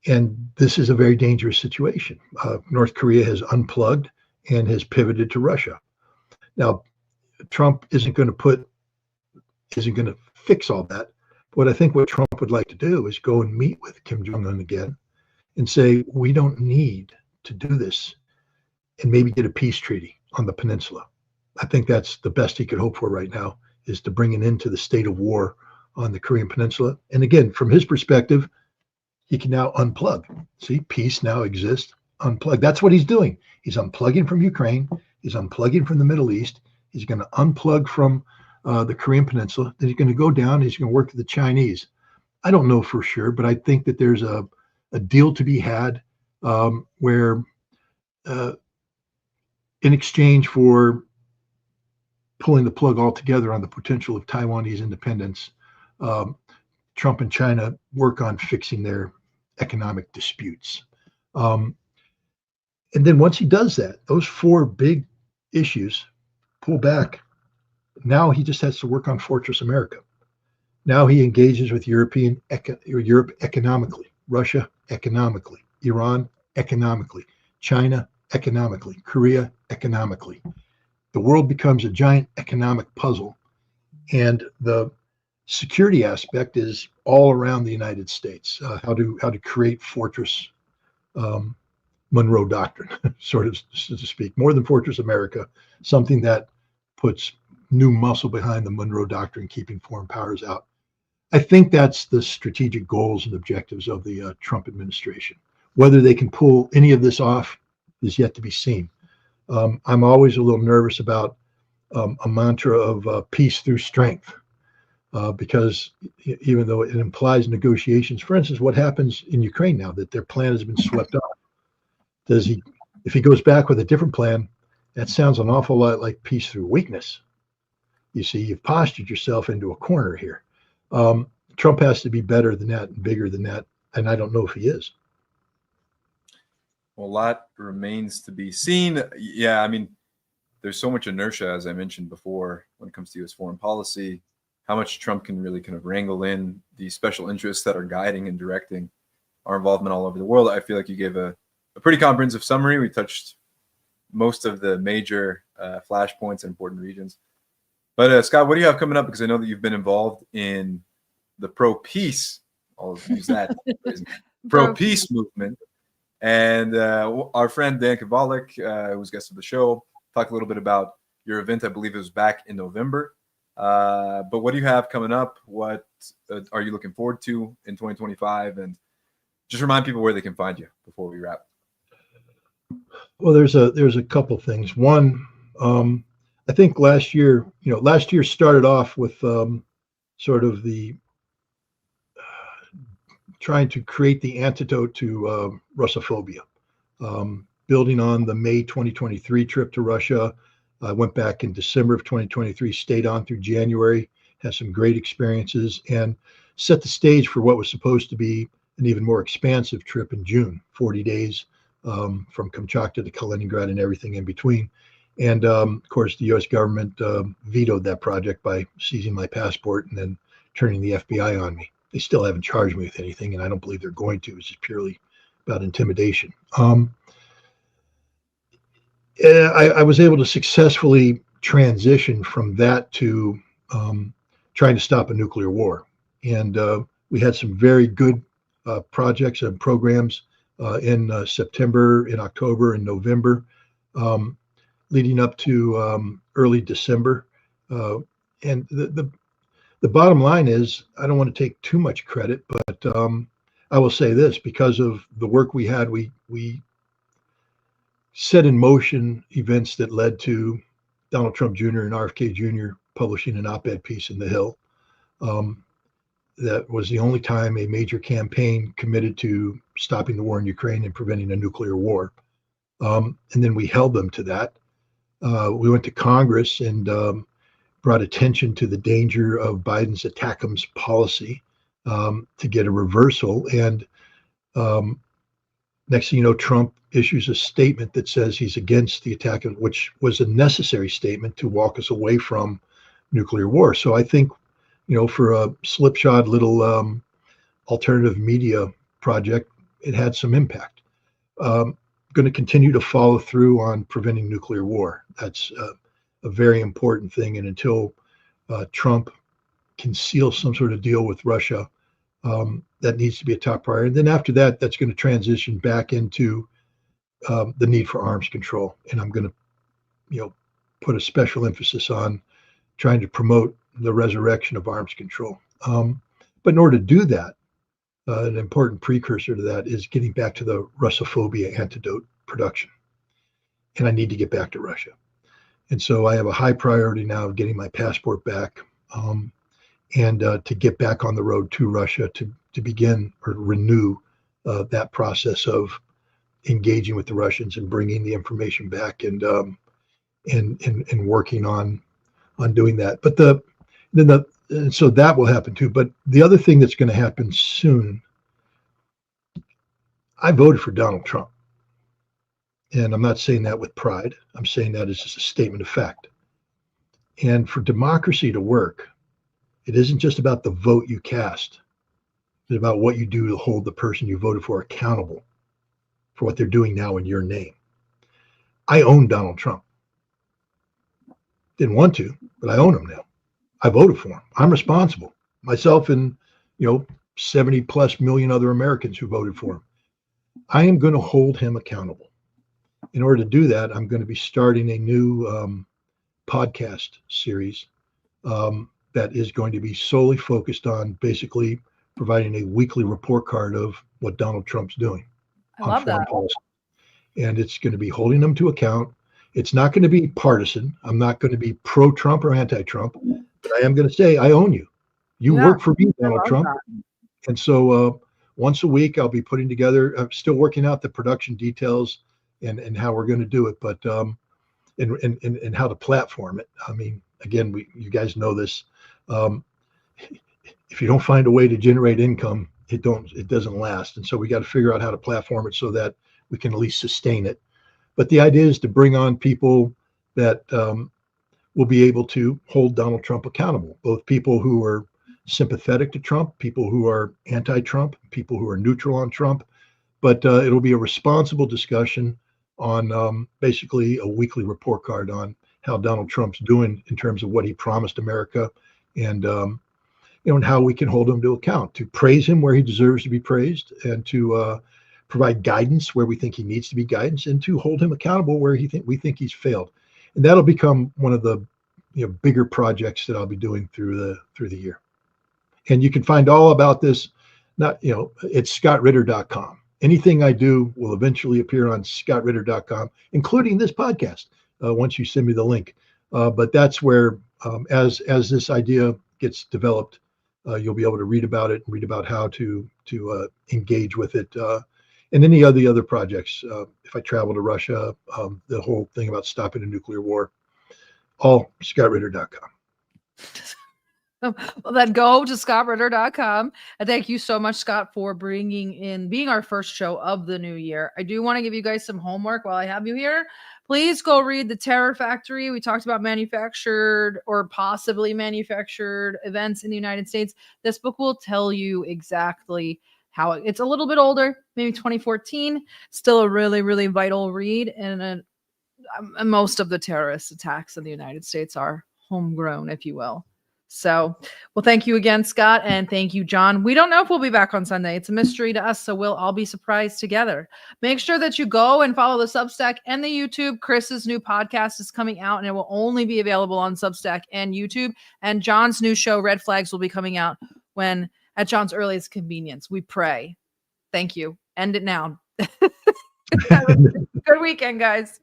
And this is a very dangerous situation. North Korea has unplugged and has pivoted to Russia. Now, Trump isn't going to fix all that. What I think what Trump would like to do is go and meet with Kim Jong-un again and say, we don't need to do this, and maybe get a peace treaty on the peninsula. I think that's the best he could hope for right now, is to bring an end to the state of war on the Korean peninsula. And again, from his perspective, he can now unplug. See, peace now exists. Unplug. That's what he's doing. He's unplugging from Ukraine. He's unplugging from the Middle East. He's going to unplug from the Korean peninsula. Then he's going to go down. He's going to work with the Chinese. I don't know for sure, but I think that there's a deal to be had where in exchange for pulling the plug altogether on the potential of Taiwanese independence, Trump and China work on fixing their economic disputes. And then once he does that, those four big issues pull back. Now he just has to work on Fortress America. Now he engages with Europe economically, Russia economically, Iran economically, China economically, Korea economically. The world becomes a giant economic puzzle, and the security aspect is all around the United States. How to create Fortress Monroe Doctrine, sort of, so to speak, more than Fortress America, something that puts new muscle behind the Monroe Doctrine, keeping foreign powers out. I think that's the strategic goals and objectives of the Trump administration. Whether they can pull any of this off is yet to be seen. I'm always a little nervous about a mantra of peace through strength, because even though it implies negotiations, for instance, what happens in Ukraine now that their plan has been swept off? If he goes back with a different plan, that sounds an awful lot like peace through weakness. You see, you've postured yourself into a corner here. Trump has to be better than that and bigger than that, and I don't know if he is. Well, a lot remains to be seen. Yeah, I mean, there's so much inertia, as I mentioned before, when it comes to U.S. foreign policy, how much Trump can really kind of wrangle in the special interests that are guiding and directing our involvement all over the world. I feel like you gave a pretty comprehensive summary. We touched most of the major flashpoints and important regions. But Scott, what do you have coming up? Because I know that you've been involved in the pro-peace, I'll use that, pro-peace movement. And our friend Dan Kovalik, who was guest of the show, talked a little bit about your event. I believe it was back in November. But what do you have coming up? What are you looking forward to in 2025? And Just remind people where they can find you before we wrap. Well, there's a couple things. One, I think last year started off with sort of the trying to create the antidote to Russophobia. Building on the May 2023 trip to Russia, I went back in December of 2023, stayed on through January, had some great experiences, and set the stage for what was supposed to be an even more expansive trip in June, 40 days from Kamchatka to Kaliningrad and everything in between. And of course, the U.S. government vetoed that project by seizing my passport and then turning the FBI on me. They still haven't charged me with anything, and I don't believe they're going to. It's just purely about intimidation. I was able to successfully transition from that to trying to stop a nuclear war. And we had some very good projects and programs in September, in October, and November, leading up to early December. And the bottom line is, I don't want to take too much credit, but I will say this: because of the work we had, we set in motion events that led to Donald Trump Jr. and RFK Jr. publishing an op-ed piece in The Hill. That was the only time a major campaign committed to stopping the war in Ukraine and preventing a nuclear war. And then we held them to that. We went to Congress and brought attention to the danger of Biden's ATACMS policy to get a reversal. And next thing you know, Trump issues a statement that says he's against the ATACMS, which was a necessary statement to walk us away from nuclear war. So I think, for a slipshod little alternative media project, it had some impact. Going to continue to follow through on preventing nuclear war. That's a very important thing. And until Trump can seal some sort of deal with Russia, that needs to be a top priority. And then after that, that's going to transition back into the need for arms control. And I'm going to, put a special emphasis on trying to promote the resurrection of arms control. But in order to do that, an important precursor to that is getting back to the Russophobia antidote production. And I need to get back to Russia. And so I have a high priority now of getting my passport back and to get back on the road to Russia to begin or renew that process of engaging with the Russians and bringing the information back and working on doing that. But so that will happen too. But the other thing that's going to happen soon, I voted for Donald Trump. And I'm not saying that with pride. I'm saying that as just a statement of fact. And for democracy to work, it isn't just about the vote you cast. It's about what you do to hold the person you voted for accountable for what they're doing now in your name. I own Donald Trump. Didn't want to, but I own him now. I voted for him. I'm responsible. Myself and 70 plus million other Americans who voted for him. I am going to hold him accountable. In order to do that, I'm going to be starting a new podcast series that is going to be solely focused on basically providing a weekly report card of what Donald Trump's doing on foreign policy. And it's going to be holding them to account. It's not going to be partisan. I'm not going to be pro-Trump or anti-Trump, but I am going to say, I own you. You work for me, Donald Trump. That. And so once a week, I'll be putting together, I'm still working out the production details and how we're going to do it, but and how to platform it. I mean, again, you guys know this. If you don't find a way to generate income, it doesn't last. And so we got to figure out how to platform it so that we can at least sustain it. But the idea is to bring on people that will be able to hold Donald Trump accountable, both people who are sympathetic to Trump, people who are anti-Trump, people who are neutral on Trump. But it'll be a responsible discussion on basically a weekly report card on how Donald Trump's doing in terms of what he promised America and and how we can hold him to account, to praise him where he deserves to be praised, and to provide guidance where we think he needs to be guidance, and to hold him accountable where we think he's failed. And that'll become one of the bigger projects that I'll be doing through the year. And you can find all about this, not, it's scottritter.com. Anything I do will eventually appear on scottritter.com, including this podcast, once you send me the link. But that's where, as this idea gets developed, you'll be able to read about it and read about how to engage with it, and any of the other projects. If I travel to Russia, the whole thing about stopping a nuclear war, all scottritter.com. Well, then go to scottritter.com. And thank you so much, Scott, for being our first show of the new year. I do want to give you guys some homework while I have you here. Please go read The Terror Factory. We talked about manufactured or possibly manufactured events in the United States. This book will tell you exactly how it's a little bit older, maybe 2014, still a really, really vital read. And most of the terrorist attacks in the United States are homegrown, if you will. So, well, thank you again, Scott. And thank you, John. We don't know if we'll be back on Sunday. It's a mystery to us. So we'll all be surprised together. Make sure that you go and follow the Substack and the YouTube. Chris's new podcast is coming out and it will only be available on Substack and YouTube. And John's new show, Red Flags, will be coming out at John's earliest convenience. We pray. Thank you. End it now. Good weekend, guys.